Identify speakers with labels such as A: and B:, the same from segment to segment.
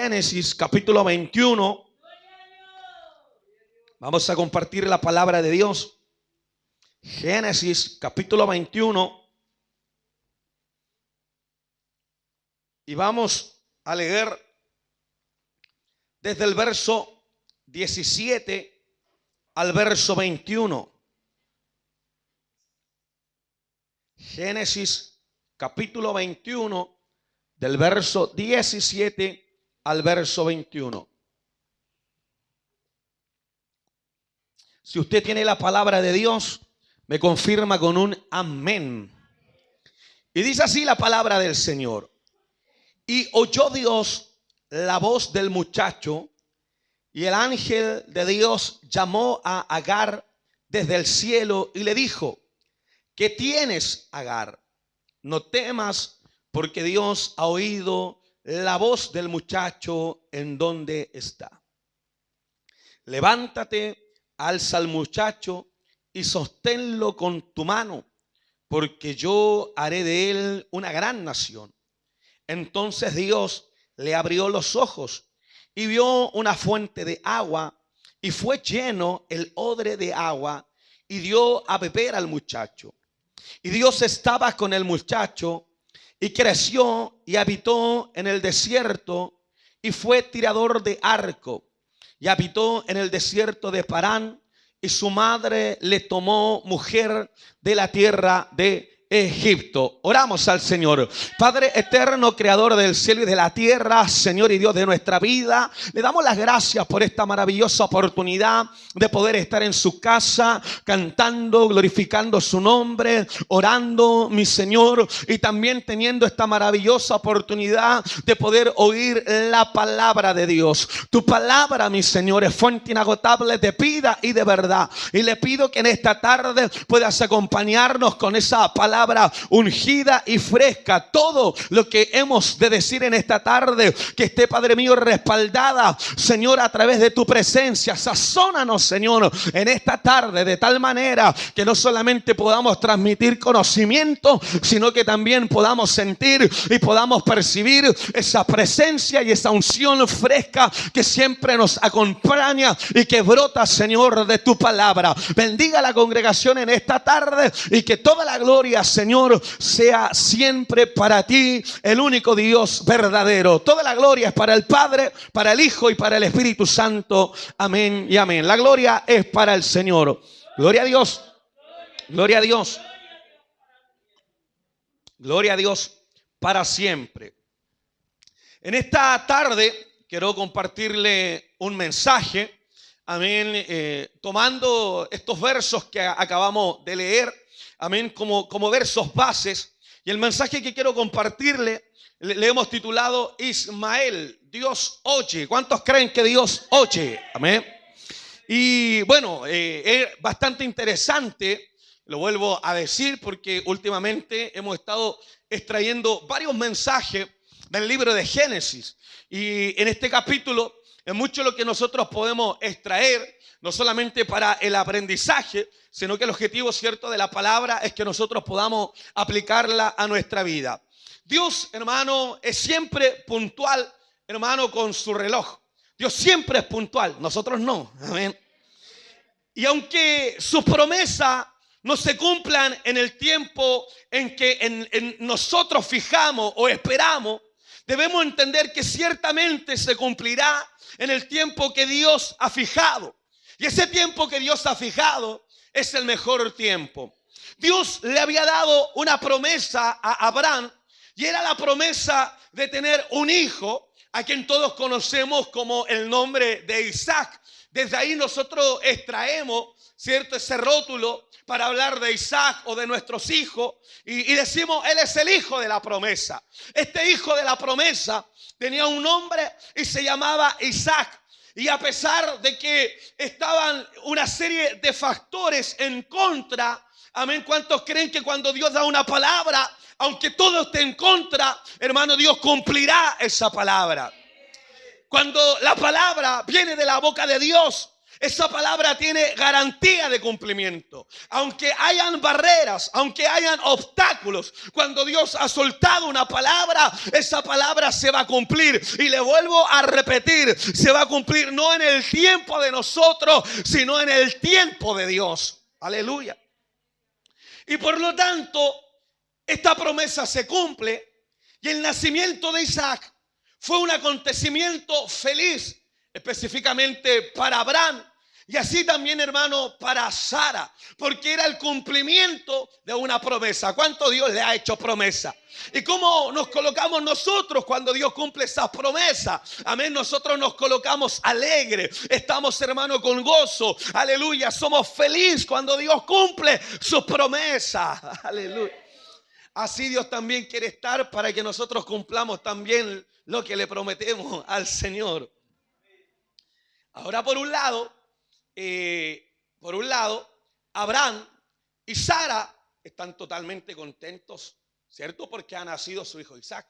A: Génesis capítulo 21. Vamos a compartir la palabra de Dios. Génesis capítulo 21. Y vamos a leer desde el verso 17 al verso 21. Génesis capítulo 21, del verso 17 al verso 21. Si usted tiene la palabra de Dios, me confirma con un amén. Y dice así la palabra del Señor. Y oyó Dios la voz del muchacho, y el ángel de Dios llamó a Agar desde el cielo y le dijo: ¿qué tienes, Agar? No temas, porque Dios ha oído la voz del muchacho en donde está. Levántate, alza al muchacho y sosténlo con tu mano, porque yo haré de él una gran nación. Entonces Dios le abrió los ojos y vio una fuente de agua, y fue lleno el odre de agua y dio a beber al muchacho. Y Dios estaba con el muchacho, y creció y habitó en el desierto, y fue tirador de arco, y habitó en el desierto de Parán, y su madre le tomó mujer de la tierra de Egipto. Oramos al Señor. Padre eterno, creador del cielo y de la tierra, Señor y Dios de nuestra vida, le damos las gracias por esta maravillosa oportunidad de poder estar en su casa, cantando, glorificando su nombre, orando, mi Señor, y también teniendo esta maravillosa oportunidad de poder oír la palabra de Dios. Tu palabra, mi Señor, es fuente inagotable de vida y de verdad, y le pido que en esta tarde puedas acompañarnos con esa palabra ungida y fresca. Todo lo que hemos de decir en esta tarde, que esté, Padre mío, respaldada, Señor, a través de tu presencia. Sazónanos, Señor, en esta tarde de tal manera que no solamente podamos transmitir conocimiento, sino que también podamos sentir y podamos percibir esa presencia y esa unción fresca que siempre nos acompaña y que brota, Señor, de tu palabra. Bendiga a la congregación en esta tarde, y que toda la gloria, Señor, sea siempre para ti, el único Dios verdadero. Toda la gloria es para el Padre, para el Hijo y para el Espíritu Santo. Amén y amén. La gloria es para el Señor. Gloria a Dios. Gloria a Dios. Gloria a Dios para siempre. En esta tarde quiero compartirle un mensaje. Amén. Tomando estos versos que acabamos de leer. Amén, como versos bases. Y el mensaje que quiero compartirle le hemos titulado Ismael, Dios oye. ¿Cuántos creen que Dios oye? Amén. Y bueno, es bastante interesante, lo vuelvo a decir, porque últimamente hemos estado extrayendo varios mensajes del libro de Génesis. Y en este capítulo es mucho lo que nosotros podemos extraer, no solamente para el aprendizaje, sino que el objetivo, cierto, de la palabra es que nosotros podamos aplicarla a nuestra vida. Dios, hermano, es siempre puntual, hermano, con su reloj. Dios siempre es puntual, nosotros no. Amén. Y aunque sus promesas no se cumplan en el tiempo en que en nosotros fijamos o esperamos, debemos entender que ciertamente se cumplirá en el tiempo que Dios ha fijado. Y ese tiempo que Dios ha fijado es el mejor tiempo. Dios le había dado una promesa a Abraham, y era la promesa de tener un hijo, a quien todos conocemos como el nombre de Isaac. Desde ahí nosotros extraemos, cierto, ese rótulo para hablar de Isaac o de nuestros hijos, y decimos: él es el hijo de la promesa. Este hijo de la promesa tenía un nombre y se llamaba Isaac. Y a pesar de que estaban una serie de factores en contra, amén, ¿cuántos creen que cuando Dios da una palabra, aunque todo esté en contra, hermano, Dios cumplirá esa palabra? Cuando la palabra viene de la boca de Dios, Esa palabra tiene garantía de cumplimiento. Aunque hayan barreras, aunque hayan obstáculos, cuando Dios ha soltado una palabra, esa palabra se va a cumplir. Y le vuelvo a repetir, se va a cumplir no en el tiempo de nosotros, sino en el tiempo de Dios. Aleluya. Y por lo tanto, esta promesa se cumple. Y el nacimiento de Isaac fue un acontecimiento feliz, específicamente para Abraham. Y así también, hermano, para Sara, porque era el cumplimiento de una promesa. ¿Cuánto Dios le ha hecho promesa? ¿Y cómo nos colocamos nosotros cuando Dios cumple esas promesas? Amén, nosotros nos colocamos alegres, estamos, hermano, con gozo. Aleluya, somos felices cuando Dios cumple sus promesas. Aleluya. Así Dios también quiere estar para que nosotros cumplamos también lo que le prometemos al Señor. Ahora, por un lado, Abraham y Sara están totalmente contentos, ¿cierto? Porque ha nacido su hijo Isaac.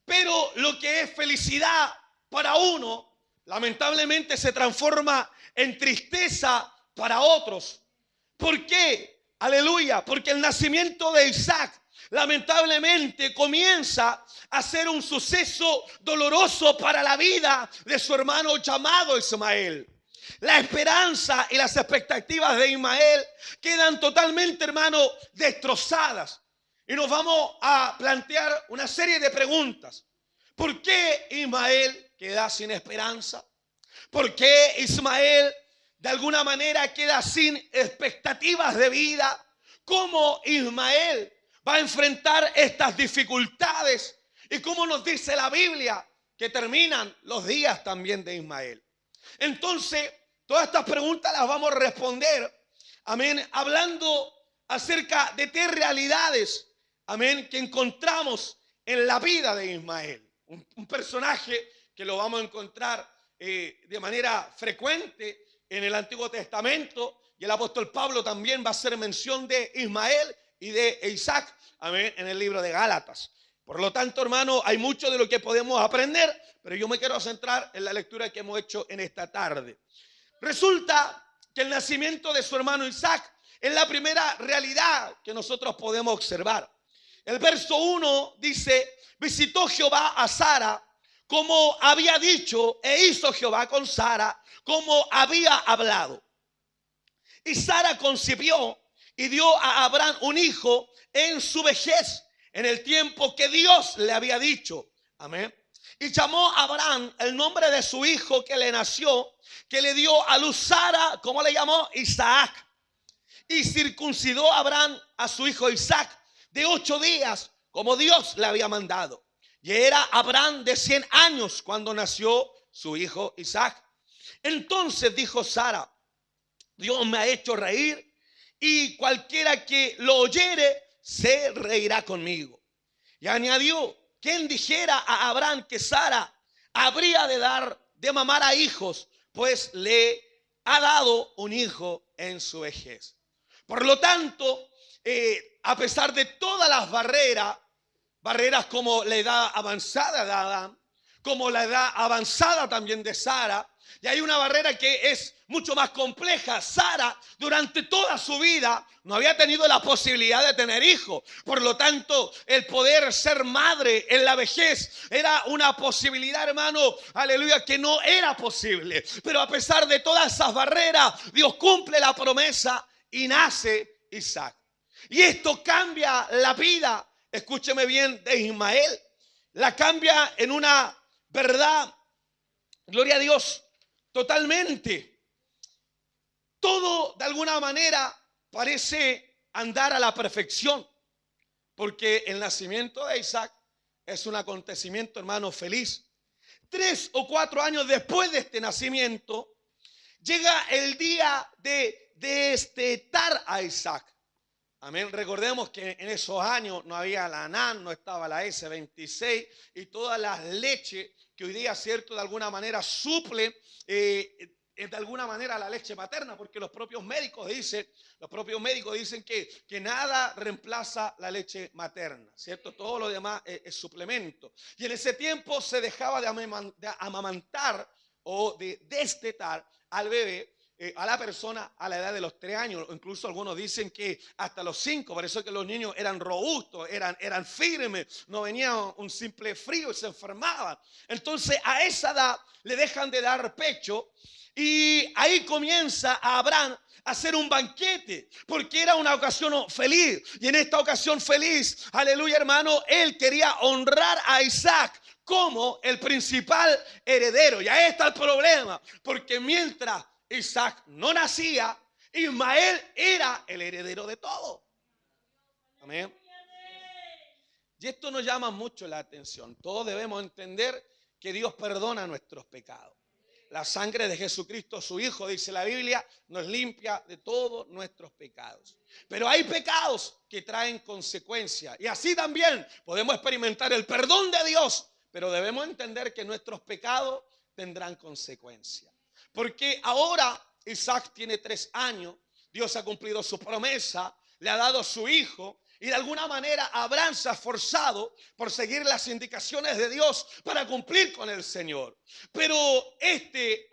A: Pero lo que es felicidad para uno, lamentablemente se transforma en tristeza para otros. ¿Por qué? Aleluya, porque el nacimiento de Isaac lamentablemente comienza a ser un suceso doloroso para la vida de su hermano llamado Ismael. La esperanza y las expectativas de Ismael quedan totalmente, hermano, destrozadas. Y nos vamos a plantear una serie de preguntas. ¿Por qué Ismael queda sin esperanza? ¿Por qué Ismael de alguna manera queda sin expectativas de vida? ¿Cómo Ismael va a enfrentar estas dificultades? ¿Y cómo nos dice la Biblia que terminan los días también de Ismael? Entonces, todas estas preguntas las vamos a responder, amén, hablando acerca de 3 realidades, amén, que encontramos en la vida de Ismael. Un personaje que lo vamos a encontrar de manera frecuente en el Antiguo Testamento, y el apóstol Pablo también va a hacer mención de Ismael y de Isaac, amén, en el libro de Gálatas. Por lo tanto, hermano, hay mucho de lo que podemos aprender, pero yo me quiero centrar en la lectura que hemos hecho en esta tarde. Resulta que el nacimiento de su hermano Isaac es la primera realidad que nosotros podemos observar. El verso 1 dice: visitó Jehová a Sara como había dicho, e hizo Jehová con Sara como había hablado. Y Sara concibió y dio a Abraham un hijo en su vejez, en el tiempo que Dios le había dicho. Amén. Y llamó a Abraham el nombre de su hijo que le nació, que le dio a luz Sara, ¿cómo le llamó? Isaac. Y circuncidó a Abraham a su hijo Isaac de 8 días, como Dios le había mandado. Y era Abraham de 100 años cuando nació su hijo Isaac. Entonces dijo Sara: Dios me ha hecho reír, y cualquiera que lo oyere se reirá conmigo. Y añadió: ¿quién dijera a Abraham que Sara habría de dar de mamar a hijos? Pues le ha dado un hijo en su vejez. Por lo tanto, a pesar de todas las barreras como la edad avanzada de Adán, como la edad avanzada también de Sara, y hay una barrera que es mucho más compleja. Sara durante toda su vida no había tenido la posibilidad de tener hijos. Por lo tanto, el poder ser madre en la vejez era una posibilidad, hermano, aleluya, que no era posible. Pero a pesar de todas esas barreras, Dios cumple la promesa y nace Isaac. Y esto cambia la vida, escúcheme bien, de Ismael. La cambia en una verdad, gloria a Dios, totalmente. Todo de alguna manera parece andar a la perfección, porque el nacimiento de Isaac es un acontecimiento, hermano, feliz. 3 o 4 años después de este nacimiento, llega el día de destetar a Isaac. Amén. Recordemos que en esos años no había la ANAN, no estaba la S26 y todas las leches que hoy día, cierto, de alguna manera suplen de alguna manera la leche materna, porque los propios médicos dicen que nada reemplaza la leche materna, ¿cierto? Todo lo demás es suplemento. Y en ese tiempo se dejaba de amamantar o de destetar al bebé a la persona a la edad de los 3 años. Incluso algunos dicen que hasta los 5. Por eso es que los niños eran robustos, eran firmes. No venía un simple frío y se enfermaban. Entonces a esa edad le dejan de dar pecho. Y ahí comienza a Abraham a hacer un banquete, porque era una ocasión feliz. Y en esta ocasión feliz, aleluya hermano, él quería honrar a Isaac como el principal heredero. Y ahí está el problema, porque mientras Isaac no nacía, Ismael era el heredero de todo. Amén. Y esto nos llama mucho la atención. Todos debemos entender que Dios perdona nuestros pecados. La sangre de Jesucristo, su Hijo, dice la Biblia, nos limpia de todos nuestros pecados. Pero hay pecados que traen consecuencias. Y así también podemos experimentar el perdón de Dios. Pero debemos entender que nuestros pecados tendrán consecuencias. Porque ahora Isaac tiene 3 años. Dios ha cumplido su promesa. Le ha dado a su hijo. Y de alguna manera Abraham se ha esforzado por seguir las indicaciones de Dios para cumplir con el Señor. Pero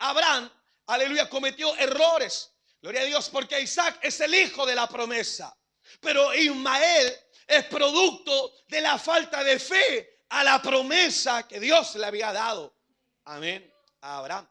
A: Abraham, aleluya, cometió errores. Gloria a Dios, porque Isaac es el hijo de la promesa. Pero Ismael es producto de la falta de fe a la promesa que Dios le había dado. Amén. A Abraham.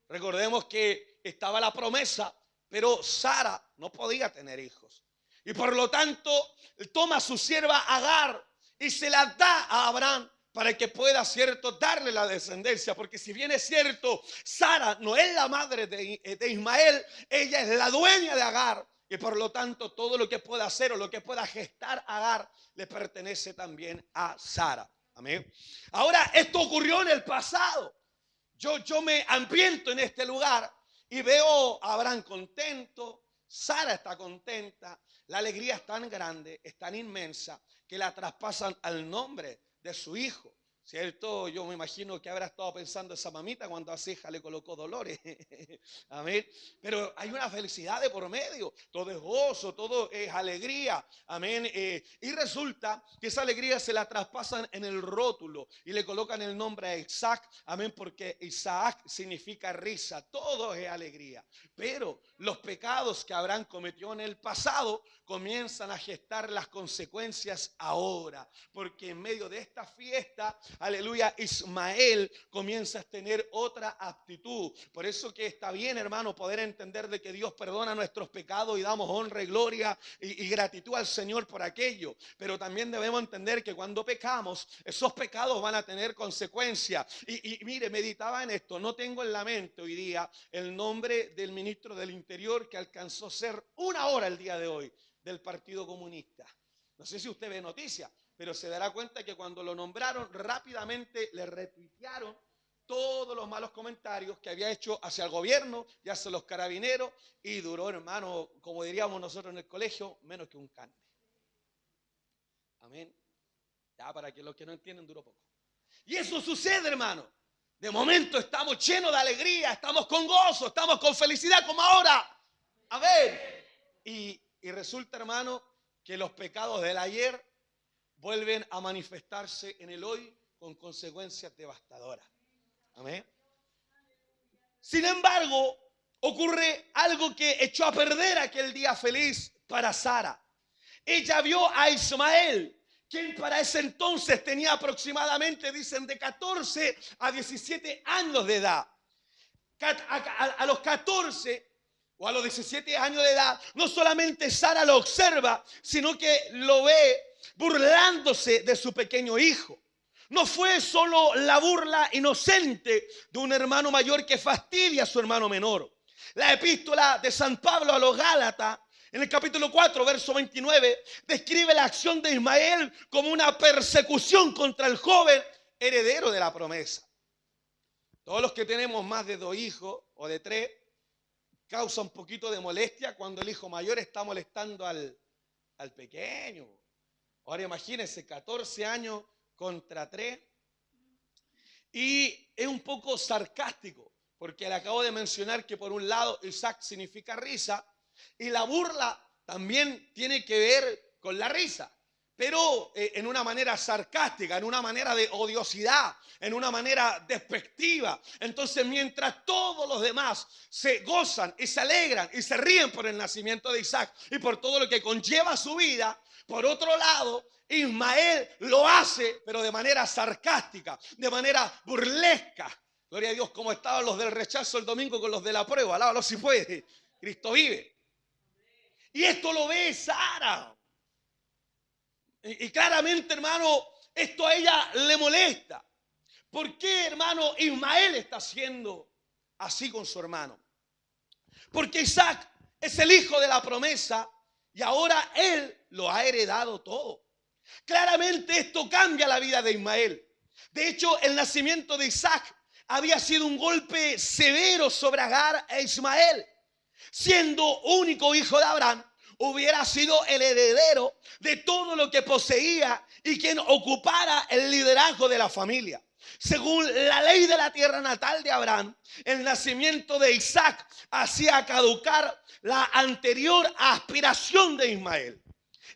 A: Recordemos que estaba la promesa, pero Sara no podía tener hijos. Y por lo tanto, toma a su sierva Agar y se la da a Abraham para que pueda, cierto, darle la descendencia. Porque si bien es cierto, Sara no es la madre de Ismael, ella es la dueña de Agar. Y por lo tanto, todo lo que pueda hacer o lo que pueda gestar Agar le pertenece también a Sara. Amén. Ahora, esto ocurrió en el pasado. Yo me ambiento en este lugar y veo a Abraham contento, Sara está contenta. La alegría es tan grande, es tan inmensa, que la traspasan al nombre de su hijo. ¿Cierto? Yo me imagino que habrá estado pensando esa mamita cuando a su hija le colocó Dolores. Amén. Pero hay una felicidad de por medio. Todo es gozo, todo es alegría. Amén. Y resulta que esa alegría se la traspasan en el rótulo y le colocan el nombre a Isaac. Amén. Porque Isaac significa risa. Todo es alegría. Pero los pecados que Abraham cometió en el pasado comienzan a gestar las consecuencias ahora. Porque en medio de esta fiesta, aleluya, Ismael comienza a tener otra actitud. Por eso que está bien, hermano, poder entender de que Dios perdona nuestros pecados y damos honra y gloria y gratitud al Señor por aquello. Pero también debemos entender que cuando pecamos, esos pecados van a tener consecuencias. Y mire, meditaba en esto. No tengo en la mente hoy día el nombre del ministro del Interior que alcanzó a ser 1 hora el día de hoy del Partido Comunista. No sé si usted ve noticias, pero se dará cuenta que cuando lo nombraron rápidamente le retuitearon todos los malos comentarios que había hecho hacia el gobierno y hacia los carabineros, y duró, hermano, como diríamos nosotros en el colegio, menos que un cante. Amén. Ya, para que los que no entienden, duró poco. Y eso sucede, hermano. De momento estamos llenos de alegría, estamos con gozo, estamos con felicidad como ahora. Amén. Y resulta, hermano, que los pecados del ayer vuelven a manifestarse en el hoy con consecuencias devastadoras. Amén. Sin embargo, ocurre algo que echó a perder aquel día feliz para Sara. Ella vio a Ismael, quien para ese entonces tenía aproximadamente, dicen, de 14 a 17 años de edad. A los 14 o a los 17 años de edad, no solamente Sara lo observa, sino que lo ve burlándose de su pequeño hijo. No fue solo la burla inocente de un hermano mayor que fastidia a su hermano menor. La epístola de San Pablo a los Gálatas, en el capítulo 4, verso 29, describe la acción de Ismael como una persecución contra el joven heredero de la promesa. Todos los que tenemos más de 2 hijos o de 3, causa un poquito de molestia cuando el hijo mayor está molestando al pequeño. Ahora imagínense, 14 años contra 3. Y es un poco sarcástico, porque le acabo de mencionar que por un lado Isaac significa risa, y la burla también tiene que ver con la risa. pero en una manera sarcástica, en una manera de odiosidad, en una manera despectiva. Entonces, mientras todos los demás se gozan y se alegran y se ríen por el nacimiento de Isaac y por todo lo que conlleva su vida, por otro lado, Ismael lo hace, pero de manera sarcástica, de manera burlesca. Gloria a Dios, como estaban los del rechazo el domingo con los de la prueba. Alábalo si puede. Cristo vive. Y esto lo ve Sara. Y claramente, hermano, esto a ella le molesta. ¿Por qué, hermano, Ismael está haciendo así con su hermano? Porque Isaac es el hijo de la promesa y ahora él lo ha heredado todo. Claramente esto cambia la vida de Ismael. De hecho, el nacimiento de Isaac había sido un golpe severo sobre Agar e Ismael. Siendo único hijo de Abraham, hubiera sido el heredero de todo lo que poseía y quien ocupara el liderazgo de la familia. Según la ley de la tierra natal de Abraham, el nacimiento de Isaac hacía caducar la anterior aspiración de Ismael.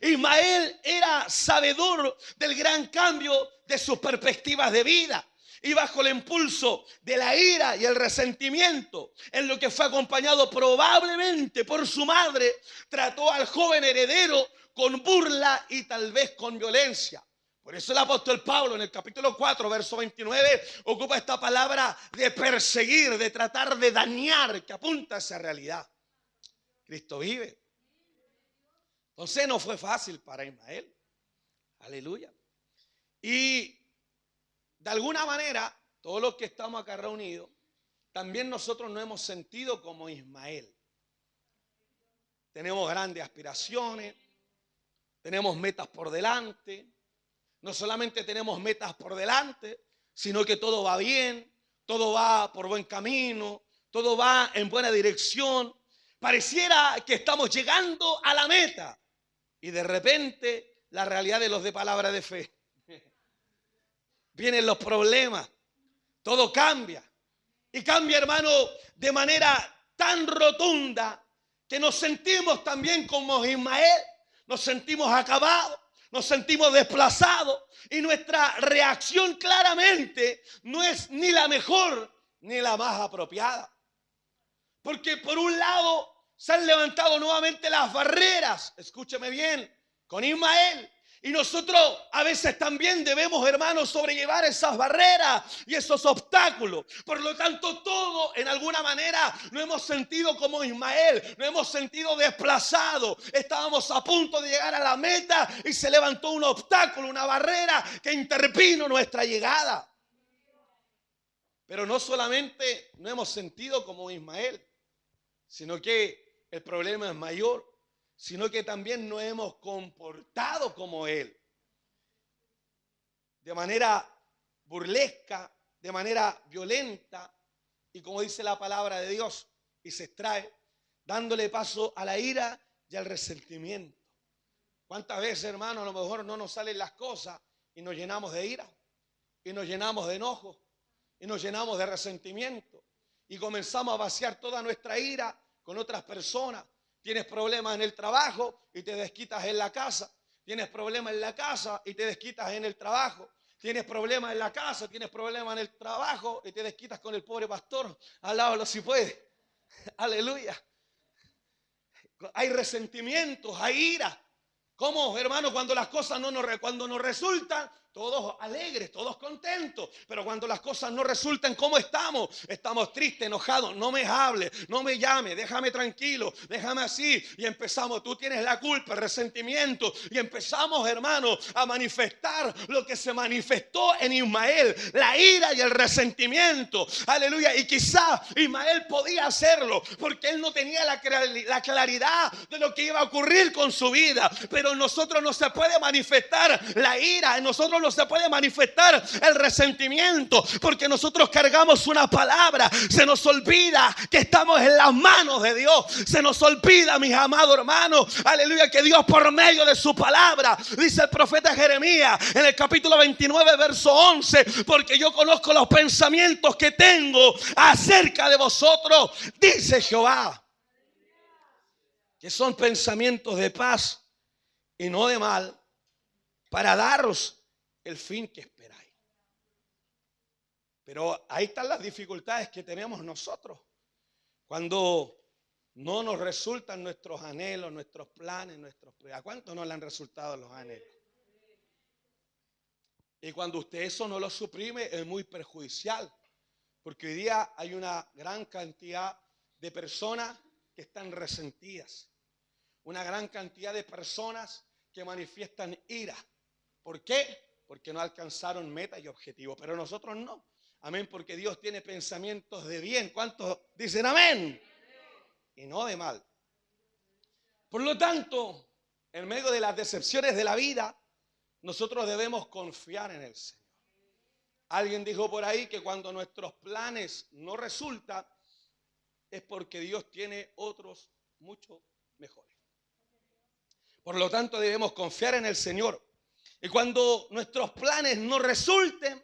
A: Ismael era sabedor del gran cambio de sus perspectivas de vida. Y bajo el impulso de la ira y el resentimiento, en lo que fue acompañado probablemente por su madre, trató al joven heredero con burla y tal vez con violencia. Por eso el apóstol Pablo en el capítulo 4, verso 29, ocupa esta palabra de perseguir, de tratar de dañar, que apunta a esa realidad. Cristo vive. Entonces no fue fácil para Ismael. Aleluya. Y de alguna manera, todos los que estamos acá reunidos, también nosotros nos hemos sentido como Ismael. Tenemos grandes aspiraciones, tenemos metas por delante. No solamente tenemos metas por delante, sino que todo va bien, todo va por buen camino, todo va en buena dirección. Pareciera que estamos llegando a la meta y de repente la realidad de los de palabra de fe. Vienen los problemas, todo cambia. Y cambia, hermano, de manera tan rotunda que nos sentimos también como Ismael, nos sentimos acabados, nos sentimos desplazados y nuestra reacción claramente no es ni la mejor ni la más apropiada. Porque por un lado se han levantado nuevamente las barreras, escúcheme bien, con Ismael. Y nosotros a veces también debemos, hermanos, sobrellevar esas barreras y esos obstáculos. Por lo tanto, todo en alguna manera nos hemos sentido como Ismael, nos hemos sentido desplazados. Estábamos a punto de llegar a la meta y se levantó un obstáculo, una barrera que intervino nuestra llegada. Pero no solamente nos hemos sentido como Ismael, sino que el problema es mayor. Sino que también nos hemos comportado como él, de manera burlesca, de manera violenta, y como dice la palabra de Dios, y se extrae, dándole paso a la ira y al resentimiento. ¿Cuántas veces, hermano, a lo mejor no nos salen las cosas y nos llenamos de ira, y nos llenamos de enojo, y nos llenamos de resentimiento, y comenzamos a vaciar toda nuestra ira con otras personas? Tienes problemas en el trabajo y te desquitas en la casa. Tienes problemas en la casa y te desquitas en el trabajo. Tienes problemas en la casa, tienes problemas en el trabajo y te desquitas con el pobre pastor. Alábalo si puede. Aleluya. Hay resentimientos, hay ira. ¿Cómo, hermano? Cuando las cosas cuando nos resultan, todos alegres, todos contentos. Pero cuando las cosas no resultan, ¿cómo estamos? Estamos tristes, enojados. No me hable, no me llame, déjame tranquilo, déjame así. Y empezamos, tú tienes la culpa, el resentimiento. Y empezamos, hermano, a manifestar lo que se manifestó en Ismael, la ira y el resentimiento. Aleluya. Y quizá Ismael podía hacerlo porque él no tenía la claridad de lo que iba a ocurrir con su vida. Pero en nosotros no se puede manifestar la ira, en nosotros no se puede manifestar el resentimiento, porque nosotros cargamos una palabra. Se nos olvida que estamos en las manos de Dios. Se nos olvida, mis amados hermanos, aleluya, que Dios por medio de su palabra, dice el profeta Jeremías en el capítulo 29, verso 11, porque yo conozco los pensamientos que tengo acerca de vosotros, dice Jehová, que son pensamientos de paz y no de mal, para daros el fin que esperáis. Pero ahí están las dificultades que tenemos nosotros. Cuando no nos resultan nuestros anhelos, nuestros planes, ¿a cuánto no le han resultado los anhelos? Y cuando usted eso no lo suprime, es muy perjudicial. Porque hoy día hay una gran cantidad de personas que están resentidas. Una gran cantidad de personas que manifiestan ira. ¿Por qué? Porque no alcanzaron meta y objetivo. Pero nosotros no. Amén, porque Dios tiene pensamientos de bien. ¿Cuántos dicen amén? Y no de mal. Por lo tanto, en medio de las decepciones de la vida, nosotros debemos confiar en el Señor. Alguien dijo por ahí que cuando nuestros planes no resultan, es porque Dios tiene otros mucho mejores. Por lo tanto, debemos confiar en el Señor. Y cuando nuestros planes no resulten,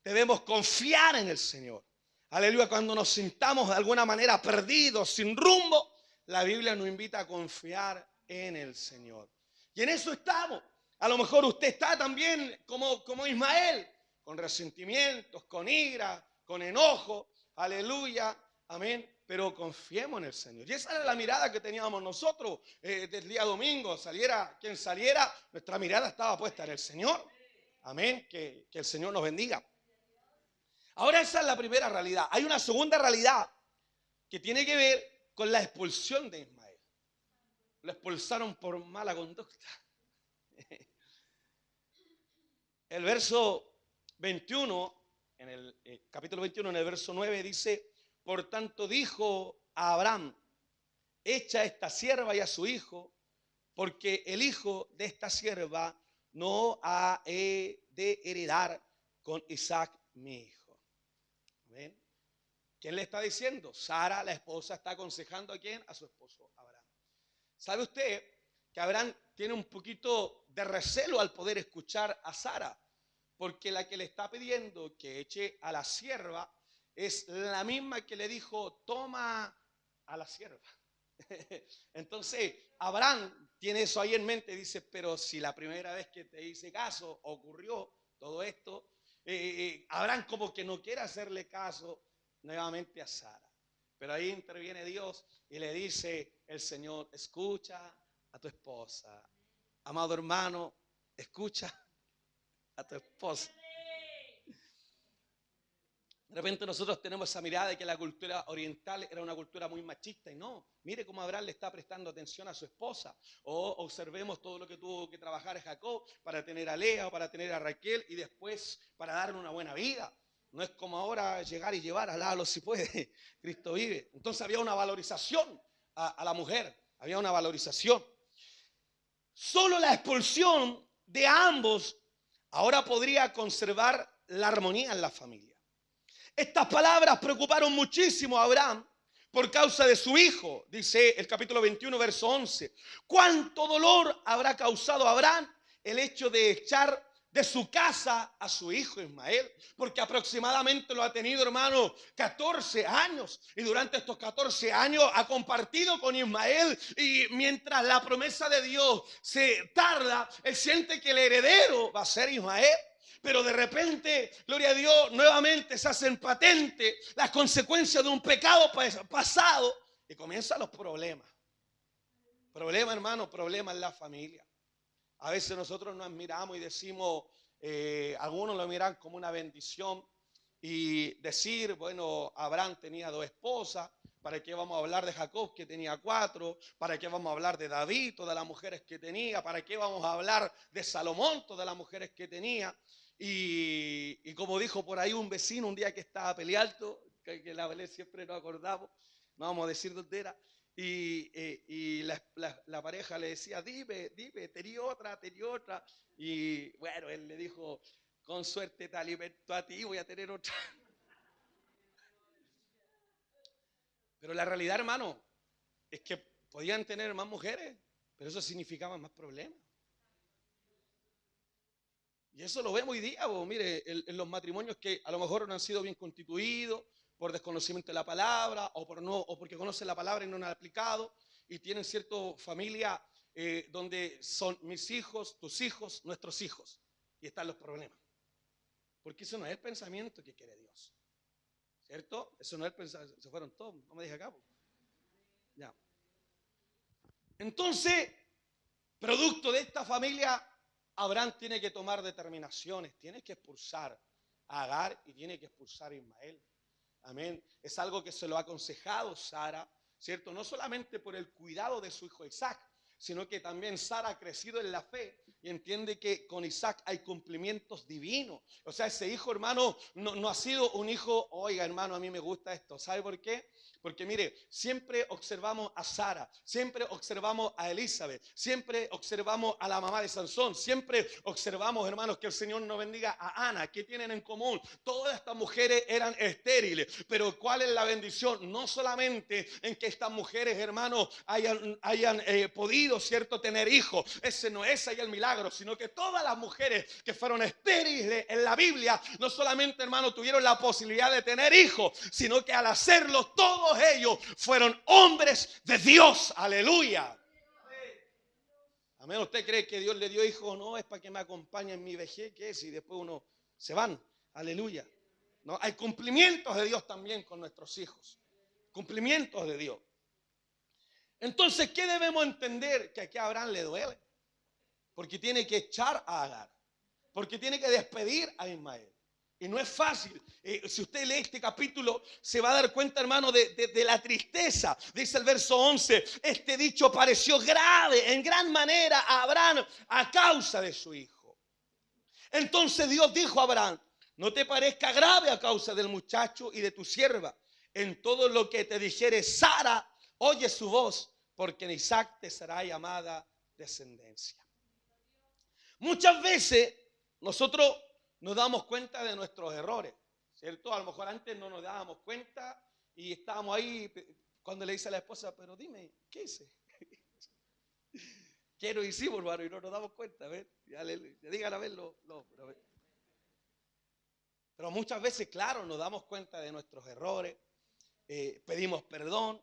A: debemos confiar en el Señor. Aleluya, cuando nos sintamos de alguna manera perdidos, sin rumbo, la Biblia nos invita a confiar en el Señor. Y en eso estamos. A lo mejor usted está también como Ismael, con resentimientos, con ira, con enojo. Aleluya, amén. Pero confiemos en el Señor. Y esa era la mirada que teníamos nosotros del día domingo. Saliera quien saliera, nuestra mirada estaba puesta en el Señor. Amén. Que el Señor nos bendiga. Ahora esa es la primera realidad. Hay una segunda realidad que tiene que ver con la expulsión de Ismael. Lo expulsaron por mala conducta. El verso 21, en el capítulo 21, en el verso 9 dice: por tanto dijo a Abraham, echa a esta sierva y a su hijo, porque el hijo de esta sierva no ha de heredar con Isaac mi hijo. ¿Ven? ¿Quién le está diciendo? Sara, la esposa, está aconsejando ¿a quién? A su esposo Abraham. ¿Sabe usted que Abraham tiene un poquito de recelo al poder escuchar a Sara? Porque la que le está pidiendo que eche a la sierva es la misma que le dijo, toma a la sierva. Entonces, Abraham tiene eso ahí en mente y dice, pero si la primera vez que te hice caso ocurrió todo esto, Abraham como que no quiere hacerle caso nuevamente a Sara. Pero ahí interviene Dios y le dice el Señor, escucha a tu esposa. Amado hermano, escucha a tu esposa. De repente nosotros tenemos esa mirada de que la cultura oriental era una cultura muy machista y no. Mire cómo Abraham le está prestando atención a su esposa. O observemos todo lo que tuvo que trabajar Jacob para tener a Lea o para tener a Raquel y después para darle una buena vida. No es como ahora llegar y llevar al lado si puede. Cristo vive. Entonces había una valorización a la mujer. Había una valorización. Solo la expulsión de ambos ahora podría conservar la armonía en la familia. Estas palabras preocuparon muchísimo a Abraham por causa de su hijo, dice el capítulo 21, verso 11. ¿Cuánto dolor habrá causado a Abraham el hecho de echar de su casa a su hijo Ismael? Porque aproximadamente lo ha tenido, hermano, 14 años. Y durante estos 14 años ha compartido con Ismael. Y mientras la promesa de Dios se tarda, él siente que el heredero va a ser Ismael. Pero de repente, gloria a Dios, nuevamente se hacen patentes las consecuencias de un pecado pasado y comienzan los problemas. Problema, hermano, problema en la familia. A veces nosotros nos miramos y decimos, algunos lo miran como una bendición y decir, bueno, Abraham tenía 2 esposas, ¿para qué vamos a hablar de Jacob que tenía 4? ¿Para qué vamos a hablar de David, todas las mujeres que tenía? ¿Para qué vamos a hablar de Salomón, todas las mujeres que tenía? Y como dijo por ahí un vecino un día que estaba peleando, que la Belén siempre nos acordamos, no vamos a decir dónde era, y la pareja le decía, dime, tenía otra. Y bueno, él le dijo, con suerte te alimento a ti, voy a tener otra. Pero la realidad, hermano, es que podían tener más mujeres, pero eso significaba más problemas. Y eso lo vemos hoy día, mire, en los matrimonios que a lo mejor no han sido bien constituidos por desconocimiento de la palabra o porque conocen la palabra y no la han aplicado y tienen cierta familia donde son mis hijos, tus hijos, nuestros hijos. Y están los problemas. Porque eso no es el pensamiento que quiere Dios. ¿Cierto? Eso no es el pensamiento. Se fueron todos, no me deje acá. Ya. Entonces, producto de esta familia, Abraham tiene que tomar determinaciones. Tiene que expulsar a Agar y tiene que expulsar a Ismael. Amén. Es algo que se lo ha aconsejado Sara, ¿cierto? No solamente por el cuidado de su hijo Isaac, sino que también Sara ha crecido en la fe y entiende que con Isaac hay cumplimientos divinos. O sea, ese hijo, hermano, no ha sido un hijo, oiga, hermano, a mí me gusta esto. ¿Sabe por qué? Porque mire, siempre observamos a Sara, siempre observamos a Elizabeth, siempre observamos a la mamá de Sansón, siempre observamos, hermanos, que el Señor nos bendiga a Ana. ¿Qué tienen en común? Todas estas mujeres eran estériles, pero ¿cuál es la bendición? No solamente en que estas mujeres, hermanos, hayan podido, ¿cierto?, tener hijos. Ese no es ahí el milagro, sino que todas las mujeres que fueron estériles en la Biblia, no solamente, hermanos, tuvieron la posibilidad de tener hijos, sino que al hacerlo todos ellos fueron hombres de Dios. Aleluya. Amén. ¿Usted cree que Dios le dio hijos? No, es para que me acompañen en mi vejez, ¿qué es? Y después uno se van. Aleluya. No, hay cumplimientos de Dios también con nuestros hijos. Cumplimientos de Dios. Entonces, ¿qué debemos entender? Que aquí a Abraham le duele. Porque tiene que echar a Agar. Porque tiene que despedir a Ismael. Y no es fácil. Si usted lee este capítulo, se va a dar cuenta, hermano, de la tristeza. Dice el verso 11, este dicho pareció grave en gran manera a Abraham a causa de su hijo. Entonces Dios dijo a Abraham, no te parezca grave a causa del muchacho y de tu sierva. En todo lo que te dijere Sara, oye su voz, porque en Isaac te será llamada descendencia. Muchas veces nosotros nos damos cuenta de nuestros errores, ¿cierto? A lo mejor antes no nos dábamos cuenta y estábamos ahí cuando le dice a la esposa, pero dime, ¿qué hice? Quiero y sí, hermano, y no nos damos cuenta, ¿ves? Ya le digan a verlo. Pero muchas veces, claro, nos damos cuenta de nuestros errores, pedimos perdón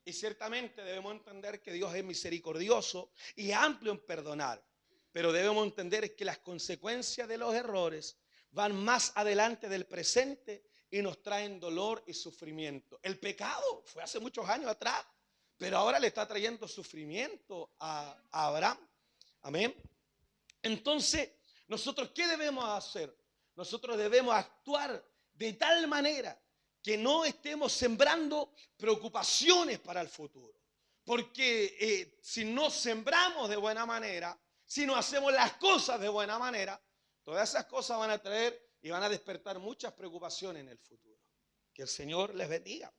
A: y ciertamente debemos entender que Dios es misericordioso y amplio en perdonar. Pero debemos entender que las consecuencias de los errores van más adelante del presente y nos traen dolor y sufrimiento. El pecado fue hace muchos años atrás, pero ahora le está trayendo sufrimiento a Abraham. Amén. Entonces, ¿nosotros qué debemos hacer? Nosotros debemos actuar de tal manera que no estemos sembrando preocupaciones para el futuro. Porque si no sembramos de buena manera, si no hacemos las cosas de buena manera, todas esas cosas van a traer y van a despertar muchas preocupaciones en el futuro. Que el Señor les bendiga.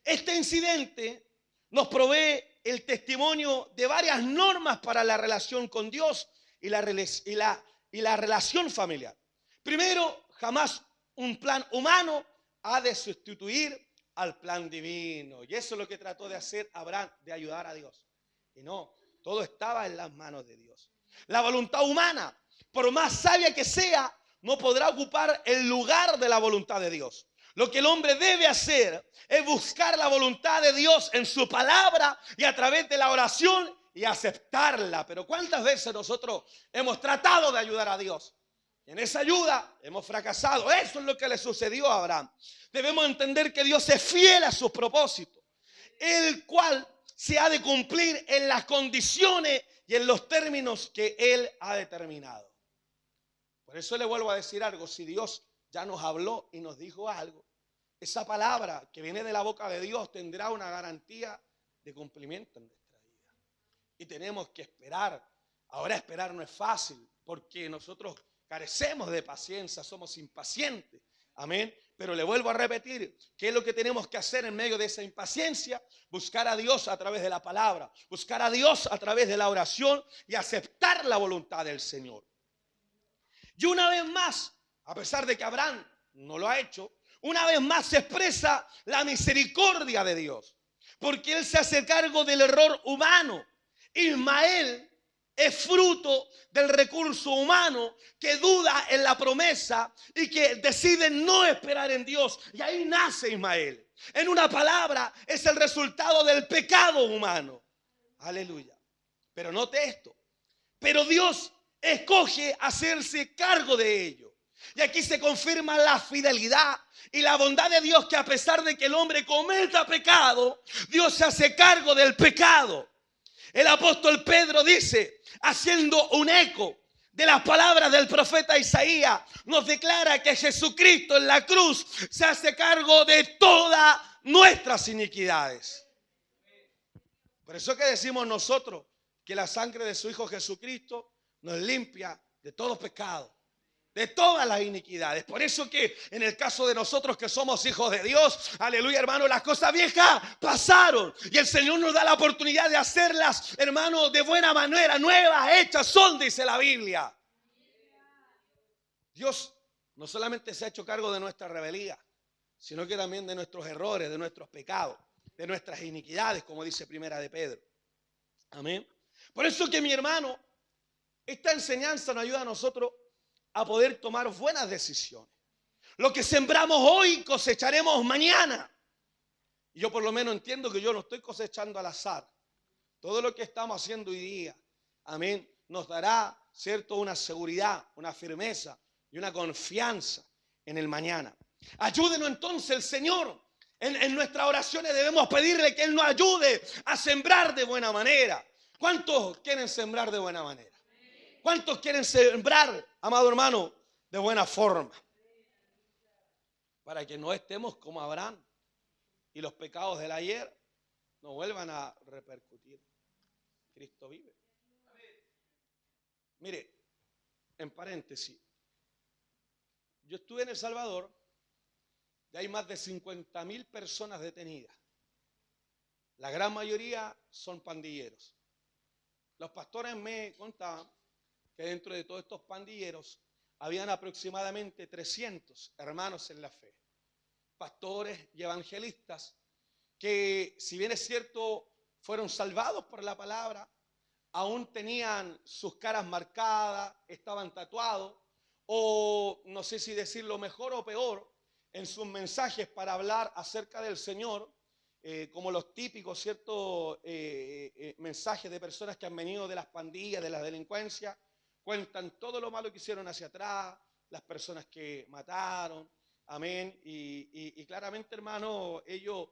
A: Este incidente nos provee el testimonio de varias normas para la relación con Dios y la relación familiar. Primero, jamás un plan humano ha de sustituir al plan divino. Y eso es lo que trató de hacer Abraham, de ayudar a Dios. Y no, todo estaba en las manos de Dios. La voluntad humana, por más sabia que sea, no podrá ocupar el lugar de la voluntad de Dios. Lo que el hombre debe hacer es buscar la voluntad de Dios en su palabra y a través de la oración y aceptarla. Pero ¿cuántas veces nosotros hemos tratado de ayudar a Dios? En esa ayuda hemos fracasado. Eso es lo que le sucedió a Abraham. Debemos entender que Dios es fiel a sus propósitos, el cual se ha de cumplir en las condiciones y en los términos que Él ha determinado. Por eso le vuelvo a decir algo. Si Dios ya nos habló y nos dijo algo, esa palabra que viene de la boca de Dios tendrá una garantía de cumplimiento en nuestra vida. Y tenemos que esperar. Ahora esperar no es fácil porque nosotros carecemos de paciencia, somos impacientes. Amén. Pero le vuelvo a repetir, ¿qué es lo que tenemos que hacer en medio de esa impaciencia? Buscar a Dios a través de la palabra, buscar a Dios a través de la oración y aceptar la voluntad del Señor. Y una vez más, a pesar de que Abraham no lo ha hecho, una vez más se expresa la misericordia de Dios, porque Él se hace cargo del error humano. Ismael es fruto del recurso humano que duda en la promesa y que decide no esperar en Dios. Y ahí nace Ismael. En una palabra, es el resultado del pecado humano. Aleluya. Pero note esto. Pero Dios escoge hacerse cargo de ello. Y aquí se confirma la fidelidad y la bondad de Dios, que a pesar de que el hombre cometa pecado, Dios se hace cargo del pecado. El apóstol Pedro dice, haciendo un eco de las palabras del profeta Isaías, nos declara que Jesucristo en la cruz se hace cargo de todas nuestras iniquidades. Por eso que decimos nosotros que la sangre de su Hijo Jesucristo nos limpia de todo pecado, de todas las iniquidades. Por eso que en el caso de nosotros que somos hijos de Dios, aleluya, hermano, las cosas viejas pasaron y el Señor nos da la oportunidad de hacerlas, hermano, de buena manera, nuevas, hechas son, dice la Biblia. Dios no solamente se ha hecho cargo de nuestra rebeldía, sino que también de nuestros errores, de nuestros pecados, de nuestras iniquidades, como dice Primera de Pedro. Amén. Por eso que, mi hermano, esta enseñanza nos ayuda a nosotros a poder tomar buenas decisiones. Lo que sembramos hoy cosecharemos mañana. Y yo por lo menos entiendo que yo no estoy cosechando al azar. Todo lo que estamos haciendo hoy día, amén, nos dará, cierto, una seguridad, una firmeza y una confianza en el mañana. Ayúdenos entonces el Señor. En nuestras oraciones debemos pedirle que Él nos ayude a sembrar de buena manera. ¿Cuántos quieren sembrar de buena manera? ¿Cuántos quieren sembrar, amado hermano, de buena forma? Para que no estemos como Abraham y los pecados del ayer no vuelvan a repercutir. Cristo vive. Mire, en paréntesis, yo estuve en El Salvador y hay más de 50.000 personas detenidas. La gran mayoría son pandilleros. Los pastores me contaban que dentro de todos estos pandilleros habían aproximadamente 300 hermanos en la fe, pastores y evangelistas que, si bien es cierto, fueron salvados por la palabra, aún tenían sus caras marcadas, estaban tatuados, o no sé si decirlo mejor o peor, en sus mensajes para hablar acerca del Señor, como los típicos, ciertos mensajes de personas que han venido de las pandillas, de la delincuencia, cuentan todo lo malo que hicieron hacia atrás, las personas que mataron, amén, y claramente, hermano, ellos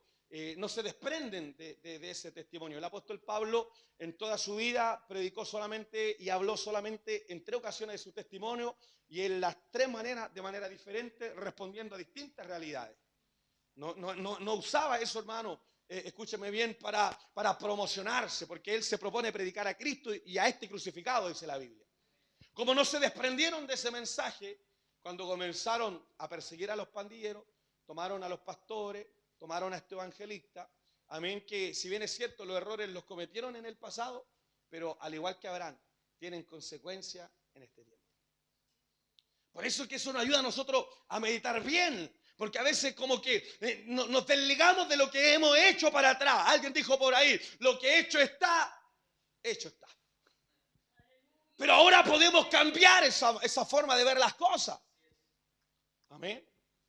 A: no se desprenden de ese testimonio. El apóstol Pablo en toda su vida predicó solamente y habló solamente en 3 ocasiones de su testimonio y en las 3 maneras, de manera diferente, respondiendo a distintas realidades. No usaba eso, hermano, escúcheme bien, para promocionarse, porque él se propone predicar a Cristo y a este crucificado, dice la Biblia. Como no se desprendieron de ese mensaje, cuando comenzaron a perseguir a los pandilleros, tomaron a los pastores, tomaron a este evangelista, amén, que si bien es cierto, los errores los cometieron en el pasado, pero al igual que Abraham, tienen consecuencias en este tiempo. Por eso es que eso nos ayuda a nosotros a meditar bien, porque a veces como que nos desligamos de lo que hemos hecho para atrás. Alguien dijo por ahí, lo que hecho está, hecho está. Pero ahora podemos cambiar esa forma de ver las cosas. Amén.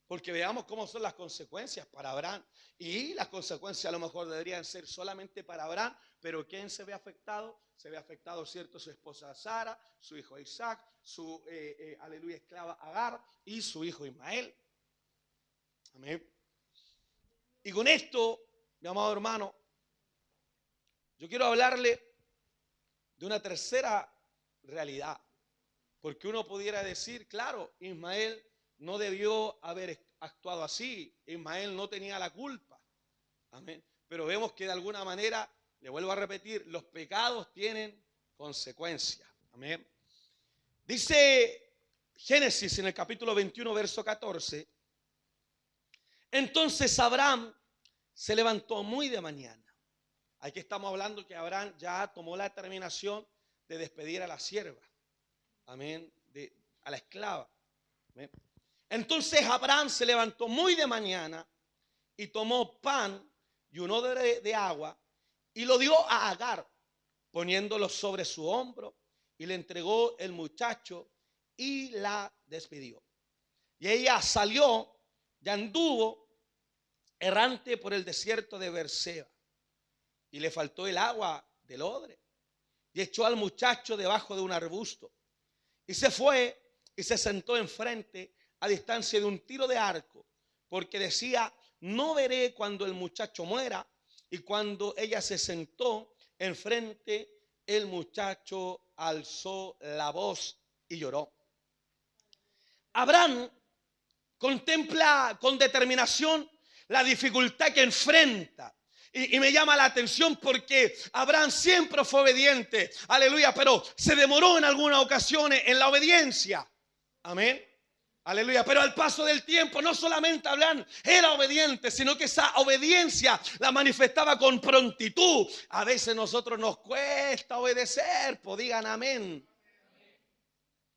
A: Porque veamos cómo son las consecuencias para Abraham. Y las consecuencias a lo mejor deberían ser solamente para Abraham, pero ¿quién se ve afectado? Se ve afectado, ¿cierto? Su esposa Sara, su hijo Isaac, su, aleluya, esclava Agar y su hijo Ismael. Amén. Y con esto, mi amado hermano, yo quiero hablarle de una tercera realidad. Porque uno pudiera decir, claro, Ismael no debió haber actuado así. Ismael no tenía la culpa. Amén. Pero vemos que de alguna manera, le vuelvo a repetir, los pecados tienen consecuencias. Amén. Dice Génesis en el capítulo 21, verso 14. Entonces Abraham se levantó muy de mañana. Aquí estamos hablando que Abraham ya tomó la determinación de despedir a la sierva. Amén. A la esclava. Amén. Entonces Abraham se levantó muy de mañana y tomó pan y un odre de agua y lo dio a Agar, poniéndolo sobre su hombro, y le entregó el muchacho y la despidió. Y ella salió y anduvo errante por el desierto de Berseba, y le faltó el agua del odre. y echó al muchacho debajo de un arbusto. Y se fue y se sentó enfrente a distancia de un tiro de arco, porque decía, no veré cuando el muchacho muera. Y cuando ella se sentó enfrente, el muchacho alzó la voz y lloró. Abraham contempla con determinación la dificultad que enfrenta. Y me llama la atención porque Abraham siempre fue obediente, aleluya, pero se demoró en algunas ocasiones en la obediencia. Amén. Aleluya, pero al paso del tiempo no solamente Abraham era obediente, sino que esa obediencia la manifestaba con prontitud. A veces a nosotros nos cuesta obedecer, pues digan amén.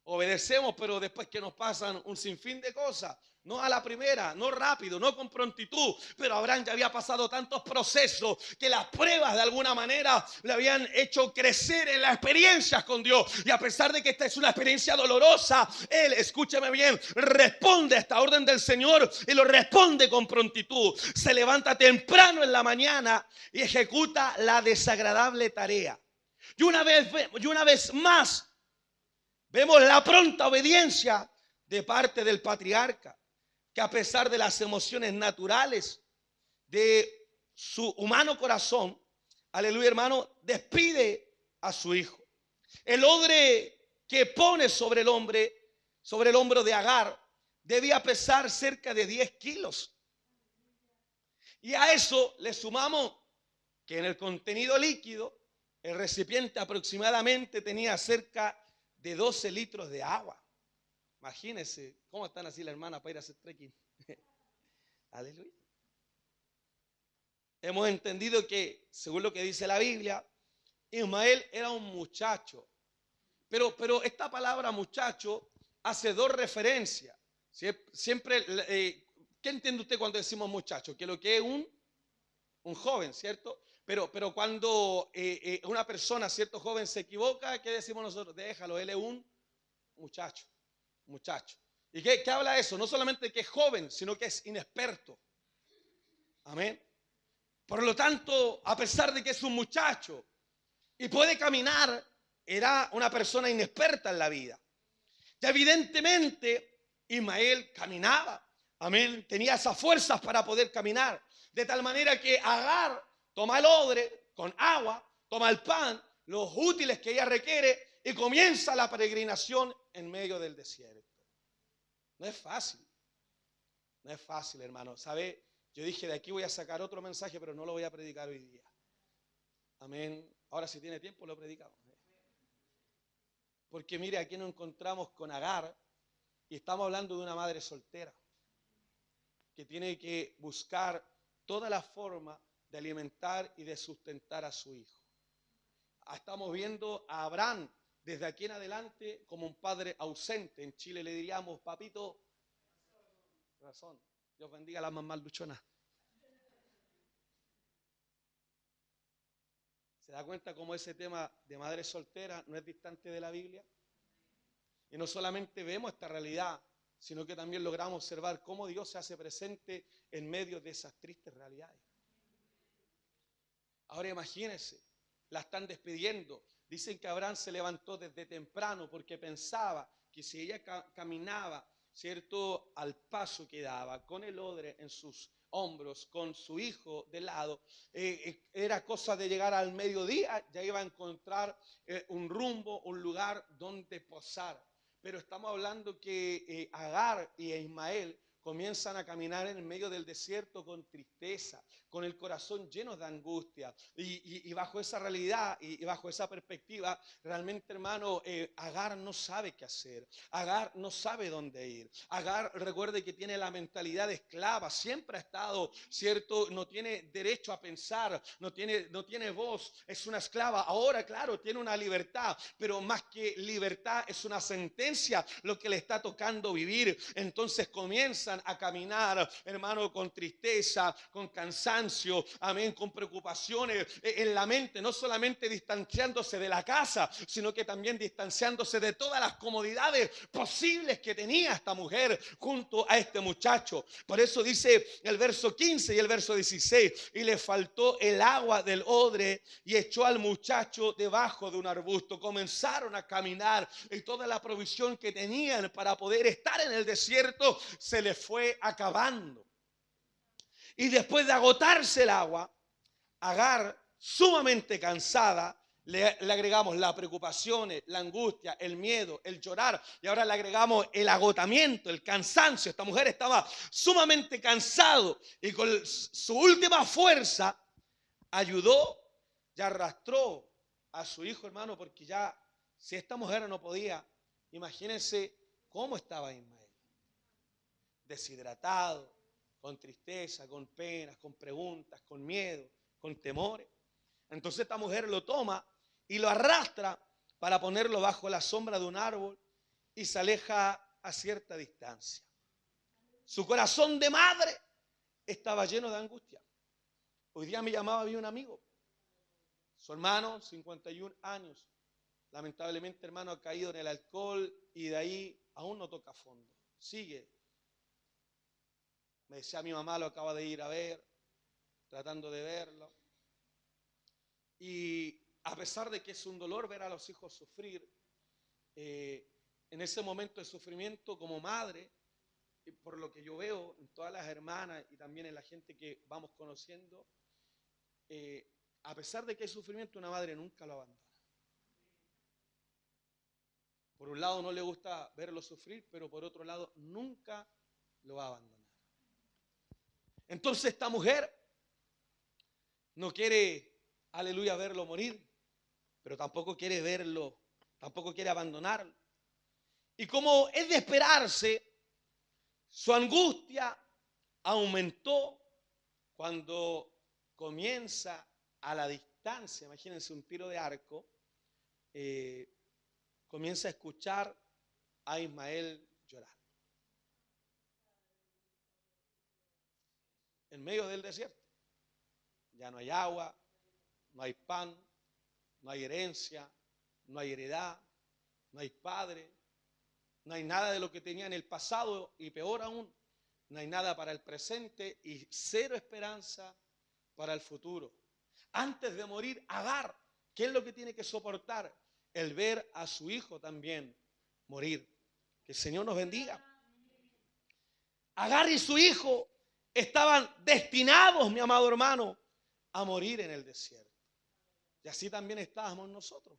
A: Obedecemos, pero después que nos pasan un sinfín de cosas. No a la primera, no rápido, no con prontitud. Pero Abraham ya había pasado tantos procesos que las pruebas de alguna manera le habían hecho crecer en las experiencias con Dios. Y a pesar de que esta es una experiencia dolorosa, él, escúcheme bien, responde a esta orden del Señor y lo responde con prontitud. Se levanta temprano en la mañana y ejecuta la desagradable tarea. Y una vez más, vemos la pronta obediencia de parte del patriarca, que a pesar de las emociones naturales de su humano corazón, aleluya hermano, despide a su hijo. El odre que pone sobre el hombro de Agar, debía pesar cerca de 10 kilos. Y a eso le sumamos que en el contenido líquido, el recipiente aproximadamente tenía cerca de 12 litros de agua. Imagínense cómo están así la hermana para ir a hacer trekking. Aleluya. Hemos entendido que, según lo que dice la Biblia, Ismael era un muchacho. Pero esta palabra muchacho hace dos referencias. Siempre, ¿qué entiende usted cuando decimos muchacho? Que lo que es un joven, ¿cierto? Pero cuando una persona, cierto joven, se equivoca, ¿qué decimos nosotros? Déjalo, él es un muchacho. ¿Y qué habla eso? No solamente que es joven, sino que es inexperto. Amén. Por lo tanto, a pesar de que es un muchacho y puede caminar, era una persona inexperta en la vida. Y evidentemente, Ismael caminaba. Amén. Tenía esas fuerzas para poder caminar. De tal manera que Agar toma el odre con agua, toma el pan, los útiles que ella requiere y comienza la peregrinación en medio del desierto. No es fácil. No es fácil, hermano. ¿Sabe? Yo dije, de aquí voy a sacar otro mensaje, pero no lo voy a predicar hoy día. Amén. Ahora si tiene tiempo lo predicamos. Porque mire, aquí nos encontramos con Agar y estamos hablando de una madre soltera que tiene que buscar toda la forma de alimentar y de sustentar a su hijo. Estamos viendo a Abraham desde aquí en adelante como un padre ausente. En Chile le diríamos, papito, razón. Dios bendiga a las mamás luchonas. ¿Se da cuenta cómo ese tema de madre soltera no es distante de la Biblia? Y no solamente vemos esta realidad, sino que también logramos observar cómo Dios se hace presente en medio de esas tristes realidades. Ahora imagínense, la están despidiendo. Dicen que Abraham se levantó desde temprano porque pensaba que si ella caminaba, ¿cierto?, al paso que daba, con el odre en sus hombros, con su hijo de lado, era cosa de llegar al mediodía, ya iba a encontrar un rumbo, un lugar donde posar. Pero estamos hablando que Agar y Ismael comienzan a caminar en medio del desierto con tristeza, con el corazón lleno de angustia. Y bajo esa realidad y bajo esa perspectiva, realmente, hermano, Agar no sabe qué hacer. Agar no sabe dónde ir. Agar, recuerde que tiene la mentalidad de esclava. Siempre ha estado, ¿cierto? No tiene derecho a pensar, no tiene voz. Es una esclava. Ahora, claro, tiene una libertad, pero más que libertad es una sentencia lo que le está tocando vivir. Entonces comienza comienzan a caminar, hermano, con tristeza, con cansancio, amén, con preocupaciones en la mente, no solamente distanciándose de la casa, sino que también distanciándose de todas las comodidades posibles que tenía esta mujer junto a este muchacho. Por eso dice el verso 15 y el verso 16, y le faltó el agua del odre y echó al muchacho debajo de un arbusto. Comenzaron a caminar y toda la provisión que tenían para poder estar en el desierto se les fue acabando. Y después de agotarse el agua, Agar, sumamente cansada, le agregamos las preocupaciones, la angustia, el miedo, el llorar, y ahora le agregamos el agotamiento, el cansancio. Esta mujer estaba sumamente cansado y con su última fuerza ayudó y arrastró a su hijo, hermano, porque ya si esta mujer no podía, imagínense cómo estaba Ismael, deshidratado, con tristeza, con penas, con preguntas, con miedo, con temores. Entonces esta mujer lo toma y lo arrastra para ponerlo bajo la sombra de un árbol y se aleja a cierta distancia. Su corazón de madre estaba lleno de angustia. Hoy día me llamaba, había un amigo, su hermano, 51 años, lamentablemente, hermano, ha caído en el alcohol y de ahí aún no toca fondo, sigue. Me decía, mi mamá lo acaba de ir a ver, tratando de verlo. Y a pesar de que es un dolor ver a los hijos sufrir, en ese momento de sufrimiento como madre, por lo que yo veo en todas las hermanas y también en la gente que vamos conociendo, a pesar de que hay sufrimiento, una madre nunca lo abandona. Por un lado no le gusta verlo sufrir, pero por otro lado nunca lo va a abandonar. Entonces esta mujer no quiere, aleluya, verlo morir, pero tampoco quiere verlo, tampoco quiere abandonarlo. Y como es de esperarse, su angustia aumentó cuando comienza a la distancia, imagínense un tiro de arco, comienza a escuchar a Ismael llorar. En medio del desierto. Ya no hay agua, no hay pan, no hay herencia, no hay heredad, no hay padre, no hay nada de lo que tenía en el pasado y peor aún, no hay nada para el presente y cero esperanza para el futuro. Antes de morir, Agar, ¿qué es lo que tiene que soportar? El ver a su hijo también morir. Que el Señor nos bendiga. Agar y su hijo estaban destinados, mi amado hermano, a morir en el desierto. Y así también estábamos nosotros.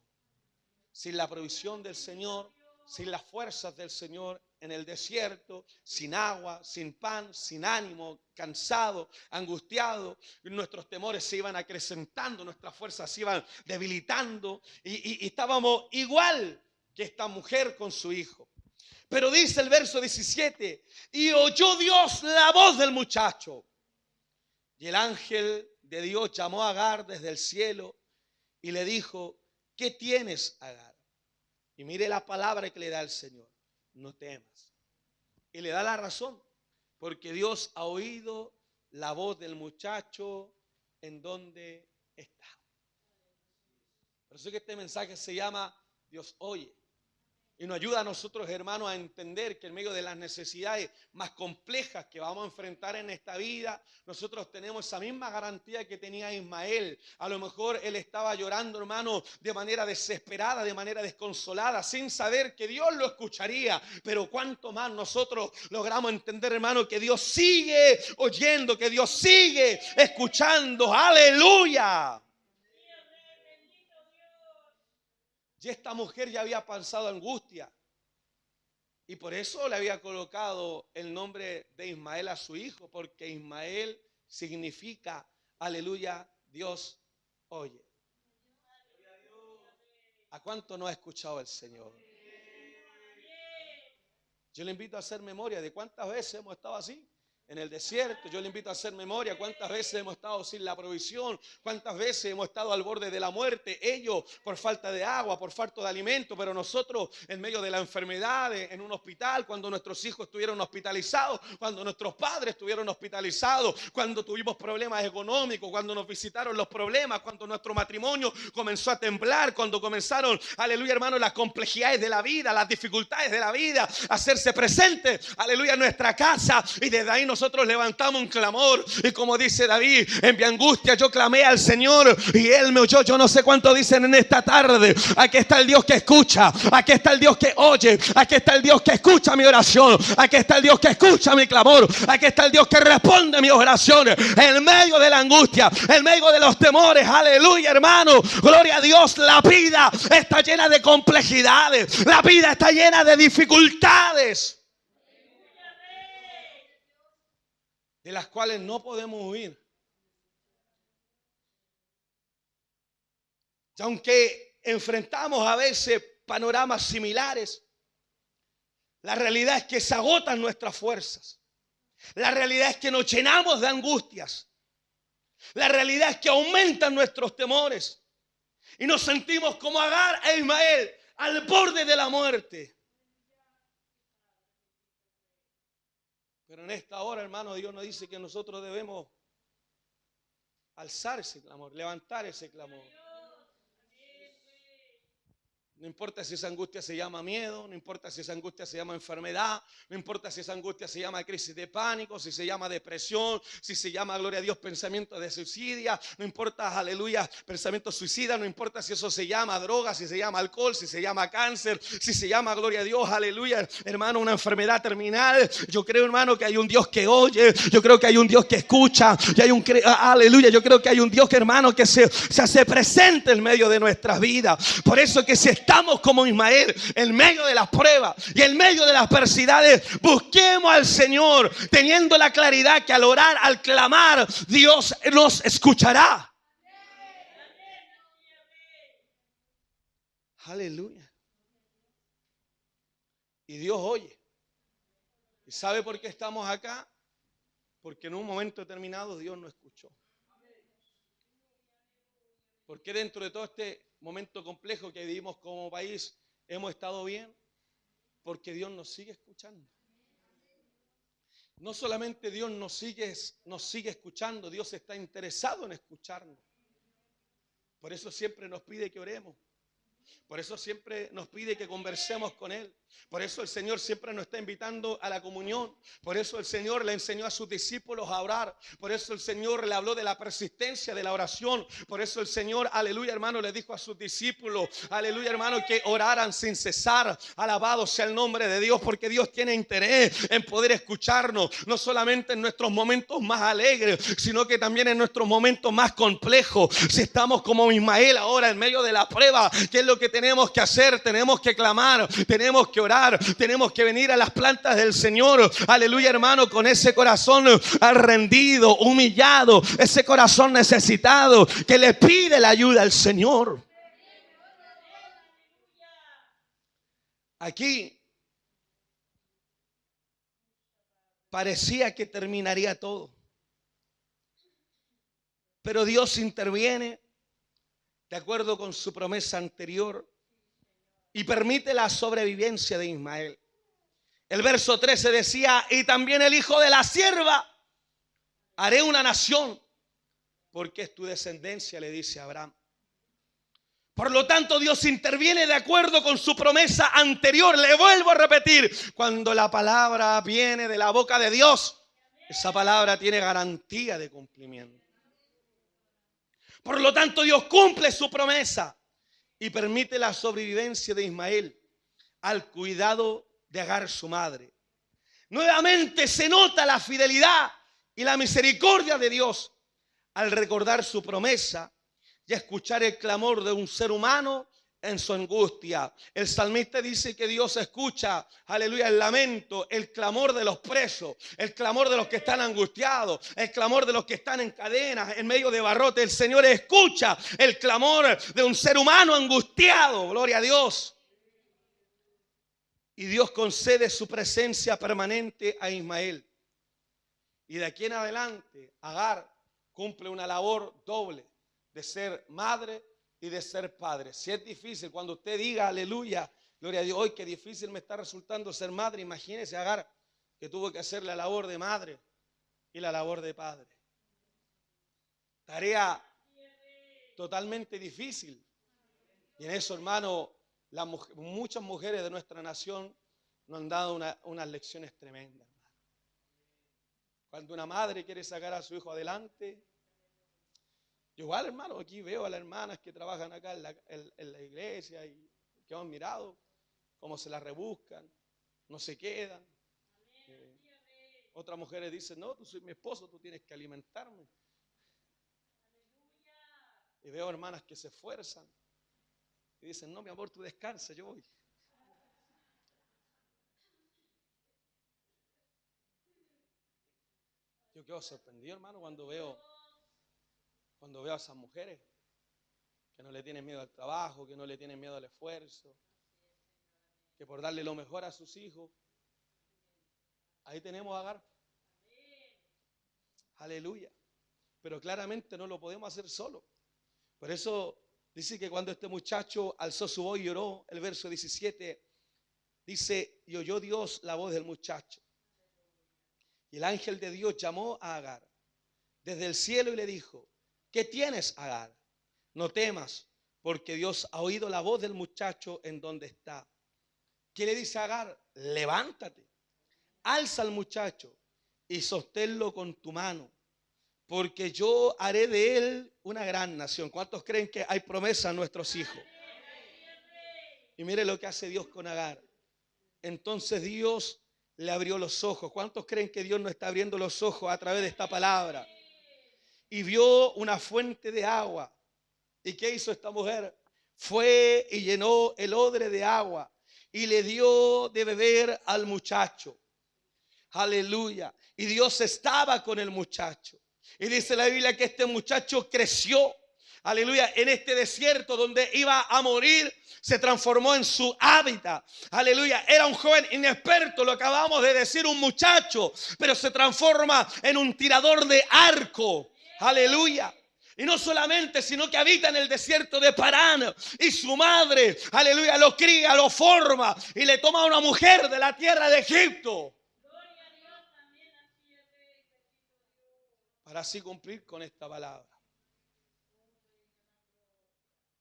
A: Sin la provisión del Señor, sin las fuerzas del Señor en el desierto, sin agua, sin pan, sin ánimo, cansado, angustiado, nuestros temores se iban acrecentando, nuestras fuerzas se iban debilitando y estábamos igual que esta mujer con su hijo. Pero dice el verso 17, y oyó Dios la voz del muchacho. Y el ángel de Dios llamó a Agar desde el cielo y le dijo, ¿qué tienes, Agar? Y mire la palabra que le da el Señor, no temas. Y le da la razón, porque Dios ha oído la voz del muchacho en donde está. Por eso que este mensaje se llama Dios oye. Y nos ayuda a nosotros, hermanos, a entender que en medio de las necesidades más complejas que vamos a enfrentar en esta vida, nosotros tenemos esa misma garantía que tenía Ismael. A lo mejor él estaba llorando, hermano, de manera desesperada, de manera desconsolada, sin saber que Dios lo escucharía. Pero cuánto más nosotros logramos entender, hermano, que Dios sigue oyendo, que Dios sigue escuchando. ¡Aleluya! Y esta mujer ya había pasado angustia. Y por eso le había colocado el nombre de Ismael a su hijo, porque Ismael significa, aleluya, Dios oye. ¿A cuánto no ha escuchado el Señor? Yo le invito a hacer memoria de cuántas veces hemos estado así, en el desierto. Yo le invito a hacer memoria cuántas veces hemos estado sin la provisión, cuántas veces hemos estado al borde de la muerte, ellos por falta de agua, por falta de alimento, pero nosotros en medio de la enfermedad, en un hospital, cuando nuestros hijos estuvieron hospitalizados, cuando nuestros padres estuvieron hospitalizados, cuando tuvimos problemas económicos, cuando nos visitaron los problemas, cuando nuestro matrimonio comenzó a temblar, cuando comenzaron, aleluya hermano, las complejidades de la vida, las dificultades de la vida, a hacerse presentes, aleluya, en nuestra casa, y desde ahí nosotros levantamos un clamor, y como dice David, en mi angustia yo clamé al Señor, y Él me oyó. Yo no sé cuánto dicen en esta tarde, aquí está el Dios que escucha, aquí está el Dios que oye, aquí está el Dios que escucha mi oración, aquí está el Dios que escucha mi clamor, aquí está el Dios que responde a mis oraciones, en medio de la angustia, en medio de los temores, aleluya hermano, gloria a Dios. La vida está llena de complejidades, la vida está llena de dificultades, de las cuales no podemos huir. Y aunque enfrentamos a veces panoramas similares, la realidad es que se agotan nuestras fuerzas. La realidad es que nos llenamos de angustias. La realidad es que aumentan nuestros temores. Y nos sentimos como Agar e Ismael al borde de la muerte. Pero en esta hora, hermano, Dios nos dice que nosotros debemos alzar ese clamor, levantar ese clamor. No importa si esa angustia se llama miedo, no importa si esa angustia se llama enfermedad, no importa si esa angustia se llama crisis de pánico, si se llama depresión, si se llama, gloria a Dios, pensamiento de suicidio, no importa, aleluya, pensamiento suicida, no importa si eso se llama droga, si se llama alcohol, si se llama cáncer, si se llama, gloria a Dios, aleluya, hermano, una enfermedad terminal. Yo creo, hermano, que hay un Dios que oye, yo creo que hay un Dios que escucha, y hay un, aleluya, yo creo que hay un Dios que, hermano, que se hace presente en medio de nuestras vidas. Por eso que si estamos como Ismael en medio de las pruebas y en medio de las adversidades, busquemos al Señor teniendo la claridad que al orar, al clamar, Dios nos escuchará. Aleluya. Y Dios oye. ¿Y sabe por qué estamos acá? Porque en un momento determinado Dios nos escuchó. Porque dentro de todo este momento complejo que vivimos como país, hemos estado bien, porque Dios nos sigue escuchando. No solamente Dios nos sigue escuchando, Dios está interesado en escucharnos. Por eso siempre nos pide que oremos. Por eso siempre nos pide que conversemos con Él. Por eso el Señor siempre nos está invitando a la comunión. Por eso el Señor le enseñó a sus discípulos a orar. Por eso el Señor le habló de la persistencia de la oración. Por eso el Señor, aleluya hermano, le dijo a sus discípulos, aleluya hermano, que oraran sin cesar. Alabado sea el nombre de Dios, porque Dios tiene interés en poder escucharnos, no solamente en nuestros momentos más alegres, sino que también en nuestros momentos más complejos. Si estamos como Ismael ahora en medio de la prueba, ¿qué es lo que tenemos que hacer? Tenemos que clamar, tenemos que orar, tenemos que venir a las plantas del Señor, aleluya hermano, con ese corazón rendido, humillado, ese corazón necesitado que le pide la ayuda al Señor. Aquí parecía que terminaría todo, pero Dios interviene de acuerdo con su promesa anterior y permite la sobrevivencia de Ismael. El verso 13 decía: y también el hijo de la sierva haré una nación, porque es tu descendencia, le dice a Abraham. Por lo tanto, Dios interviene de acuerdo con su promesa anterior. Le vuelvo a repetir, cuando la palabra viene de la boca de Dios, esa palabra tiene garantía de cumplimiento. Por lo tanto, Dios cumple su promesa y permite la sobrevivencia de Ismael al cuidado de Agar, su madre. Nuevamente se nota la fidelidad y la misericordia de Dios al recordar su promesa y escuchar el clamor de un ser humano en su angustia. El salmista dice que Dios escucha, aleluya, el lamento, el clamor de los presos, el clamor de los que están angustiados, el clamor de los que están en cadenas, en medio de barrotes. El Señor escucha el clamor de un ser humano angustiado, gloria a Dios. Y Dios concede su presencia permanente a Ismael. Y de aquí en adelante, Agar cumple una labor doble de ser madre y de ser padre. Si es difícil, cuando usted diga aleluya, gloria a Dios, hoy qué difícil me está resultando ser madre, imagínese Agar que tuvo que hacer la labor de madre y la labor de padre. Tarea totalmente difícil. Y en eso, hermano, muchas mujeres de nuestra nación nos han dado unas lecciones tremendas. Cuando una madre quiere sacar a su hijo adelante, yo igual, hermano, aquí veo a las hermanas que trabajan acá en la iglesia y que han mirado cómo se las rebuscan, no se quedan. Otras mujeres dicen, no, tú soy mi esposo, tú tienes que alimentarme. Y veo hermanas que se esfuerzan y dicen, no, mi amor, tú descansa, yo voy. Yo quedo sorprendido, hermano, cuando veo a esas mujeres que no le tienen miedo al trabajo, que no le tienen miedo al esfuerzo, que por darle lo mejor a sus hijos. Ahí tenemos a Agar. Aleluya. Pero claramente no lo podemos hacer solo. Por eso dice que cuando este muchacho alzó su voz y lloró, el verso 17, dice, y oyó Dios la voz del muchacho. Y el ángel de Dios llamó a Agar desde el cielo y le dijo, ¿qué tienes, Agar? No temas, porque Dios ha oído la voz del muchacho en donde está. ¿Qué le dice a Agar? Levántate, alza al muchacho y sosténlo con tu mano, porque yo haré de él una gran nación. ¿Cuántos creen que hay promesa a nuestros hijos? Y mire lo que hace Dios con Agar. Entonces Dios le abrió los ojos. ¿Cuántos creen que Dios nos está abriendo los ojos a través de esta palabra? Y vio una fuente de agua. ¿Y qué hizo esta mujer? Fue y llenó el odre de agua y le dio de beber al muchacho. Aleluya. Y Dios estaba con el muchacho. Y dice la Biblia que este muchacho creció. Aleluya. En este desierto donde iba a morir, se transformó en su hábitat. Aleluya. Era un joven inexperto, lo acabamos de decir, un muchacho, pero se transforma en un tirador de arco. Aleluya. Y no solamente, sino que habita en el desierto de Parán. Y su madre, aleluya, lo cría, lo forma y le toma a una mujer de la tierra de Egipto. Para así cumplir con esta palabra.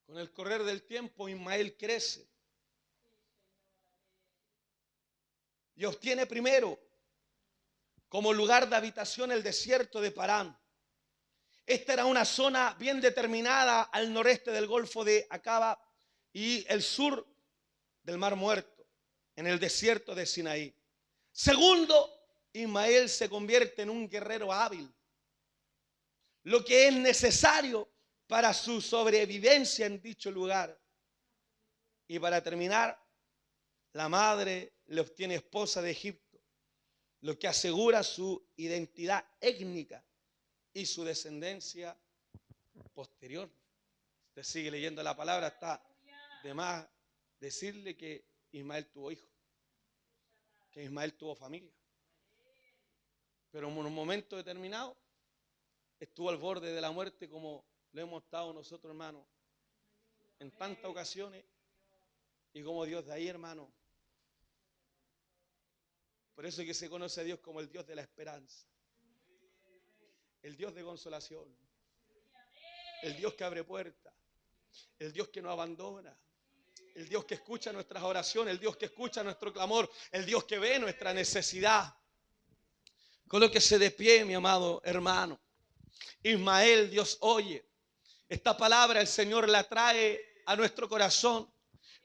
A: Con el correr del tiempo, Ismael crece y obtiene primero como lugar de habitación el desierto de Parán. Esta era una zona bien determinada al noreste del Golfo de Acaba y el sur del Mar Muerto, en el desierto de Sinaí. Segundo, Ismael se convierte en un guerrero hábil, lo que es necesario para su sobrevivencia en dicho lugar. Y para terminar, la madre le obtiene esposa de Egipto, lo que asegura su identidad étnica y su descendencia posterior. Usted sigue leyendo la palabra, está de más decirle que Ismael tuvo hijos, que Ismael tuvo familia. Pero en un momento determinado estuvo al borde de la muerte, como lo hemos estado nosotros, hermanos, en tantas ocasiones, y como Dios de ahí, hermano. Por eso es que se conoce a Dios como el Dios de la esperanza, el Dios de consolación, el Dios que abre puertas, el Dios que no abandona, el Dios que escucha nuestras oraciones, el Dios que escucha nuestro clamor, el Dios que ve nuestra necesidad. Colóquese de pie, mi amado hermano. Ismael, Dios oye. Esta palabra el Señor la trae a nuestro corazón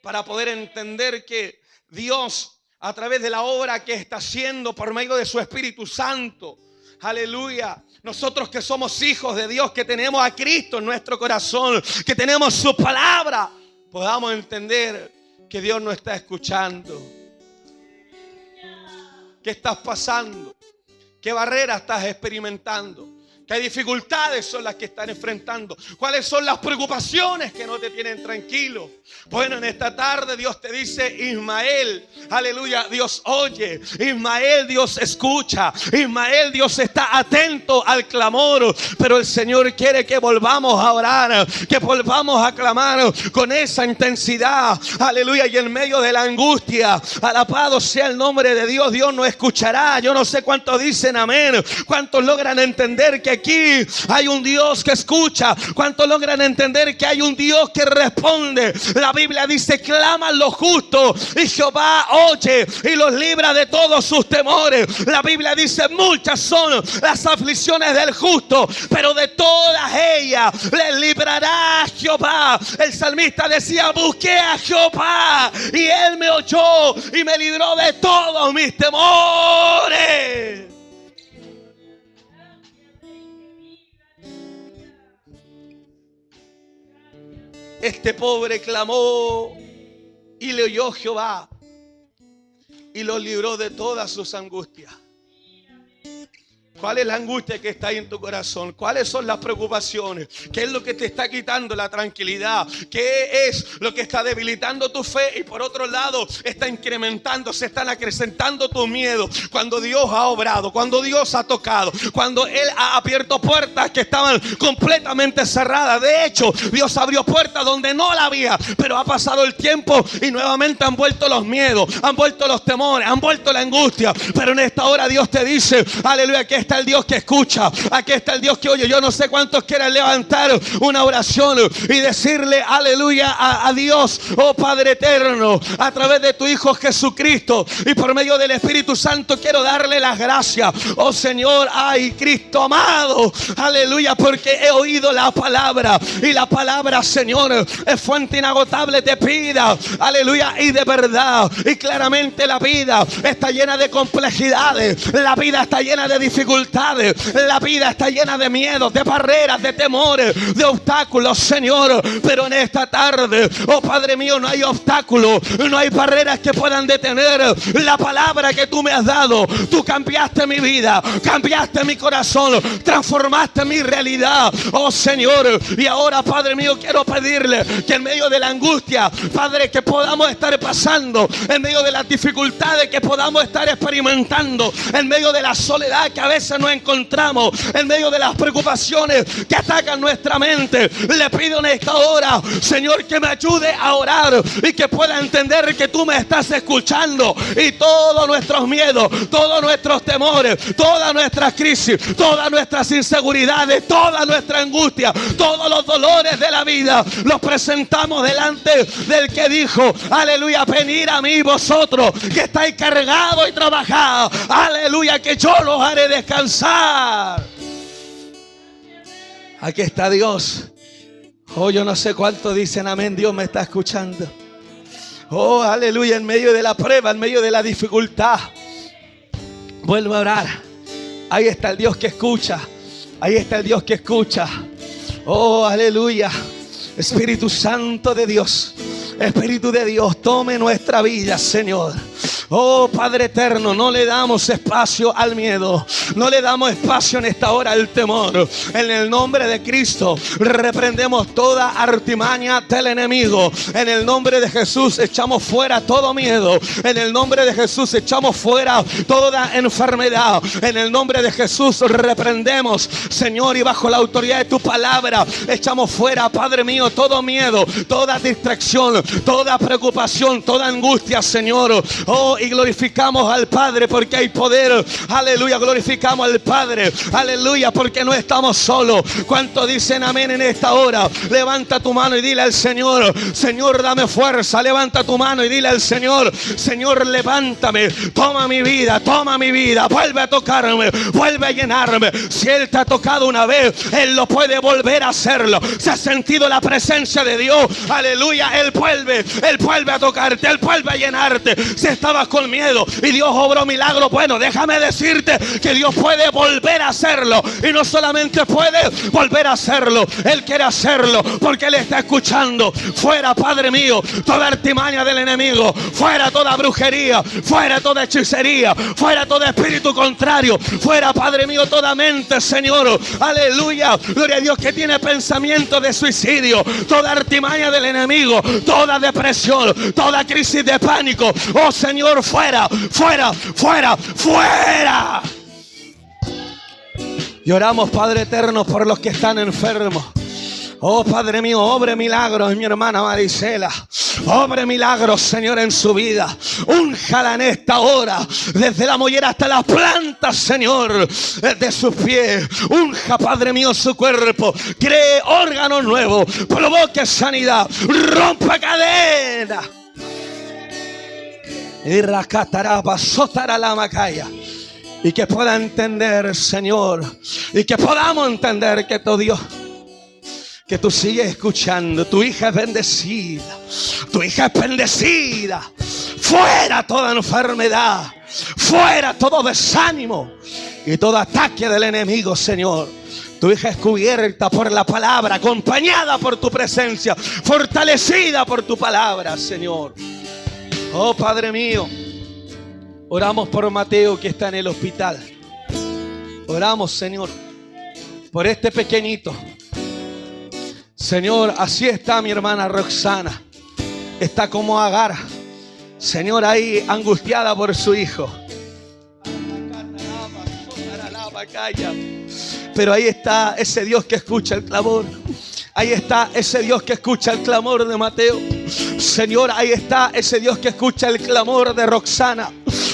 A: para poder entender que Dios, a través de la obra que está haciendo por medio de su Espíritu Santo, aleluya, nosotros que somos hijos de Dios, que tenemos a Cristo en nuestro corazón, que tenemos su palabra, podamos entender que Dios nos está escuchando. ¿Qué estás pasando? ¿Qué barrera estás experimentando? ¿Qué dificultades son las que están enfrentando? ¿Cuáles son las preocupaciones que no te tienen tranquilo? Bueno, en esta tarde Dios te dice: Ismael, aleluya, Dios oye. Ismael, Dios escucha. Ismael, Dios está atento al clamor. Pero el Señor quiere que volvamos a orar, que volvamos a clamar con esa intensidad, aleluya. Y en medio de la angustia, alabado sea el nombre de Dios, Dios nos escuchará. Yo no sé cuántos dicen amén, cuántos logran entender que aquí hay un Dios que escucha, cuántos logran entender que hay un Dios que responde. La Biblia dice: claman los justos y Jehová oye y los libra de todos sus temores. La Biblia dice: muchas son las aflicciones del justo, pero de todas ellas les librará Jehová. El salmista decía: busqué a Jehová y él me oyó y me libró de todos mis temores. Este pobre clamó y le oyó Jehová y lo libró de todas sus angustias. ¿Cuál es la angustia que está ahí en tu corazón? ¿Cuáles son las preocupaciones? ¿Qué es lo que te está quitando la tranquilidad? ¿Qué es lo que está debilitando tu fe? Y por otro lado, está incrementando, se están acrecentando tus miedos. Cuando Dios ha obrado, cuando Dios ha tocado, cuando Él ha abierto puertas que estaban completamente cerradas. De hecho, Dios abrió puertas donde no la había, pero ha pasado el tiempo y nuevamente han vuelto los miedos, han vuelto los temores, han vuelto la angustia. Pero en esta hora Dios te dice: aleluya, que está el Dios que escucha, aquí está el Dios que oye. Yo no sé cuántos quieren levantar una oración y decirle aleluya a Dios: oh Padre eterno, a través de tu Hijo Jesucristo y por medio del Espíritu Santo quiero darle las gracias. Oh Señor, ay Cristo amado, aleluya, porque he oído la palabra y la palabra, Señor, es fuente inagotable de vida, aleluya, y de verdad. Y claramente la vida está llena de complejidades, la vida está llena de dificultades, la vida está llena de miedos, de barreras, de temores, de obstáculos, Señor. Pero en esta tarde, oh Padre mío, no hay obstáculos, no hay barreras que puedan detener la palabra que tú me has dado. Tú cambiaste mi vida, cambiaste mi corazón, transformaste mi realidad, oh Señor. Y ahora, Padre mío, quiero pedirle que en medio de la angustia, Padre, que podamos estar pasando, en medio de las dificultades que podamos estar experimentando, en medio de la soledad que a veces nos encontramos, en medio de las preocupaciones que atacan nuestra mente, le pido en esta hora, Señor, que me ayude a orar y que pueda entender que tú me estás escuchando, y todos nuestros miedos, todos nuestros temores, todas nuestras crisis, todas nuestras inseguridades, toda nuestra angustia, todos los dolores de la vida, los presentamos delante del que dijo, aleluya: venid a mí vosotros que estáis cargados y trabajados, aleluya, que yo los haré descansar. Aquí está Dios. Oh, yo no sé cuántos dicen amén. Dios me está escuchando. Oh, aleluya, en medio de la prueba, en medio de la dificultad, vuelvo a orar. Ahí está el Dios que escucha. Ahí está el Dios que escucha. Oh, aleluya. Espíritu Santo de Dios, Espíritu de Dios, tome nuestra vida, Señor. Oh Padre eterno, no le damos espacio al miedo, no le damos espacio en esta hora al temor. En el nombre de Cristo reprendemos toda artimaña del enemigo. En el nombre de Jesús echamos fuera todo miedo. En el nombre de Jesús echamos fuera toda enfermedad. En el nombre de Jesús reprendemos, Señor, y bajo la autoridad de tu palabra echamos fuera, Padre mío, todo miedo, toda distracción, toda preocupación, toda angustia, Señor. Oh, y glorificamos al Padre porque hay poder. Aleluya, glorificamos al Padre. Aleluya, porque no estamos solos. ¿Cuántos dicen amén en esta hora? Levanta tu mano y dile al Señor: Señor, dame fuerza. Levanta tu mano y dile al Señor: Señor, levántame. Toma mi vida, vuelve a tocarme, vuelve a llenarme. Si Él te ha tocado una vez, Él lo puede volver a hacerlo. Si has sentido la presencia de Dios, aleluya, Él vuelve a tocarte, Él vuelve a llenarte. Si estabas estabas con miedo y Dios obró milagros. Bueno, déjame decirte que Dios puede volver a hacerlo. Y no solamente puede volver a hacerlo, Él quiere hacerlo porque Él está escuchando. Fuera, Padre mío, toda artimaña del enemigo. Fuera toda brujería. Fuera toda hechicería. Fuera todo espíritu contrario. Fuera, Padre mío, toda mente, Señor. Aleluya. Gloria a Dios, que tiene pensamiento de suicidio. Toda artimaña del enemigo. Toda depresión. Toda crisis de pánico. Oh Señor, fuera, fuera, fuera, fuera. Y oramos, Padre eterno, por los que están enfermos. Oh Padre mío, obre milagros, mi hermana Marisela. Obre milagros, Señor, en su vida. Únjala en esta hora, desde la mollera hasta las plantas, Señor, de sus pies. Unja, Padre mío, su cuerpo. Cree órganos nuevos. Provoque sanidad. Rompa cadena. Y racataraba, sotara la macaya. Y que pueda entender, Señor, y que podamos entender que tu Dios, que tú sigues escuchando. Tu hija es bendecida. Tu hija es bendecida. Fuera toda enfermedad. Fuera todo desánimo y todo ataque del enemigo, Señor. Tu hija es cubierta por la palabra, acompañada por tu presencia, fortalecida por tu palabra, Señor. Oh Padre mío, oramos por Mateo que está en el hospital. Oramos, Señor, por este pequeñito. Señor, así está mi hermana Roxana. Está como Agar, Señor, ahí angustiada por su hijo. Pero ahí está ese Dios que escucha el clamor. Ahí está ese Dios que escucha el clamor de Mateo. Señor, ahí está ese Dios que escucha el clamor de Roxana.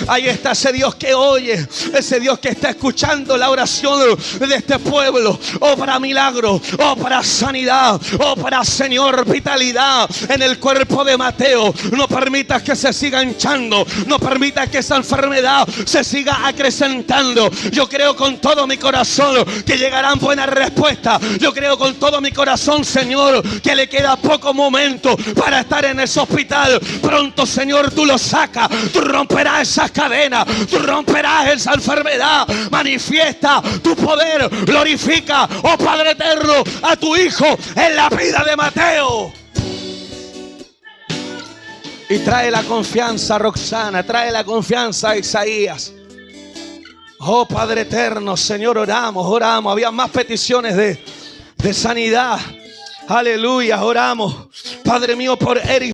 A: Ahí está ese Dios que oye, ese Dios que está escuchando la oración de este pueblo. Oh, para milagro, oh, para sanidad, oh, para, Señor, vitalidad en el cuerpo de Mateo. No permitas que se siga hinchando, no permitas que esa enfermedad se siga acrecentando. Yo creo con todo mi corazón que llegarán buenas respuestas. Yo creo con todo mi corazón, Señor, que le queda poco momento para estar en ese hospital. Pronto, Señor, tú lo sacas, tú romperás esas cadenas, tú romperás esa enfermedad. Manifiesta tu poder, glorifica, oh Padre eterno, a tu Hijo en la vida de Mateo. Y trae la confianza a Roxana, trae la confianza a Isaías. Oh Padre eterno, Señor, oramos. Había más peticiones de sanidad. Aleluya, oramos, Padre mío, por Eric.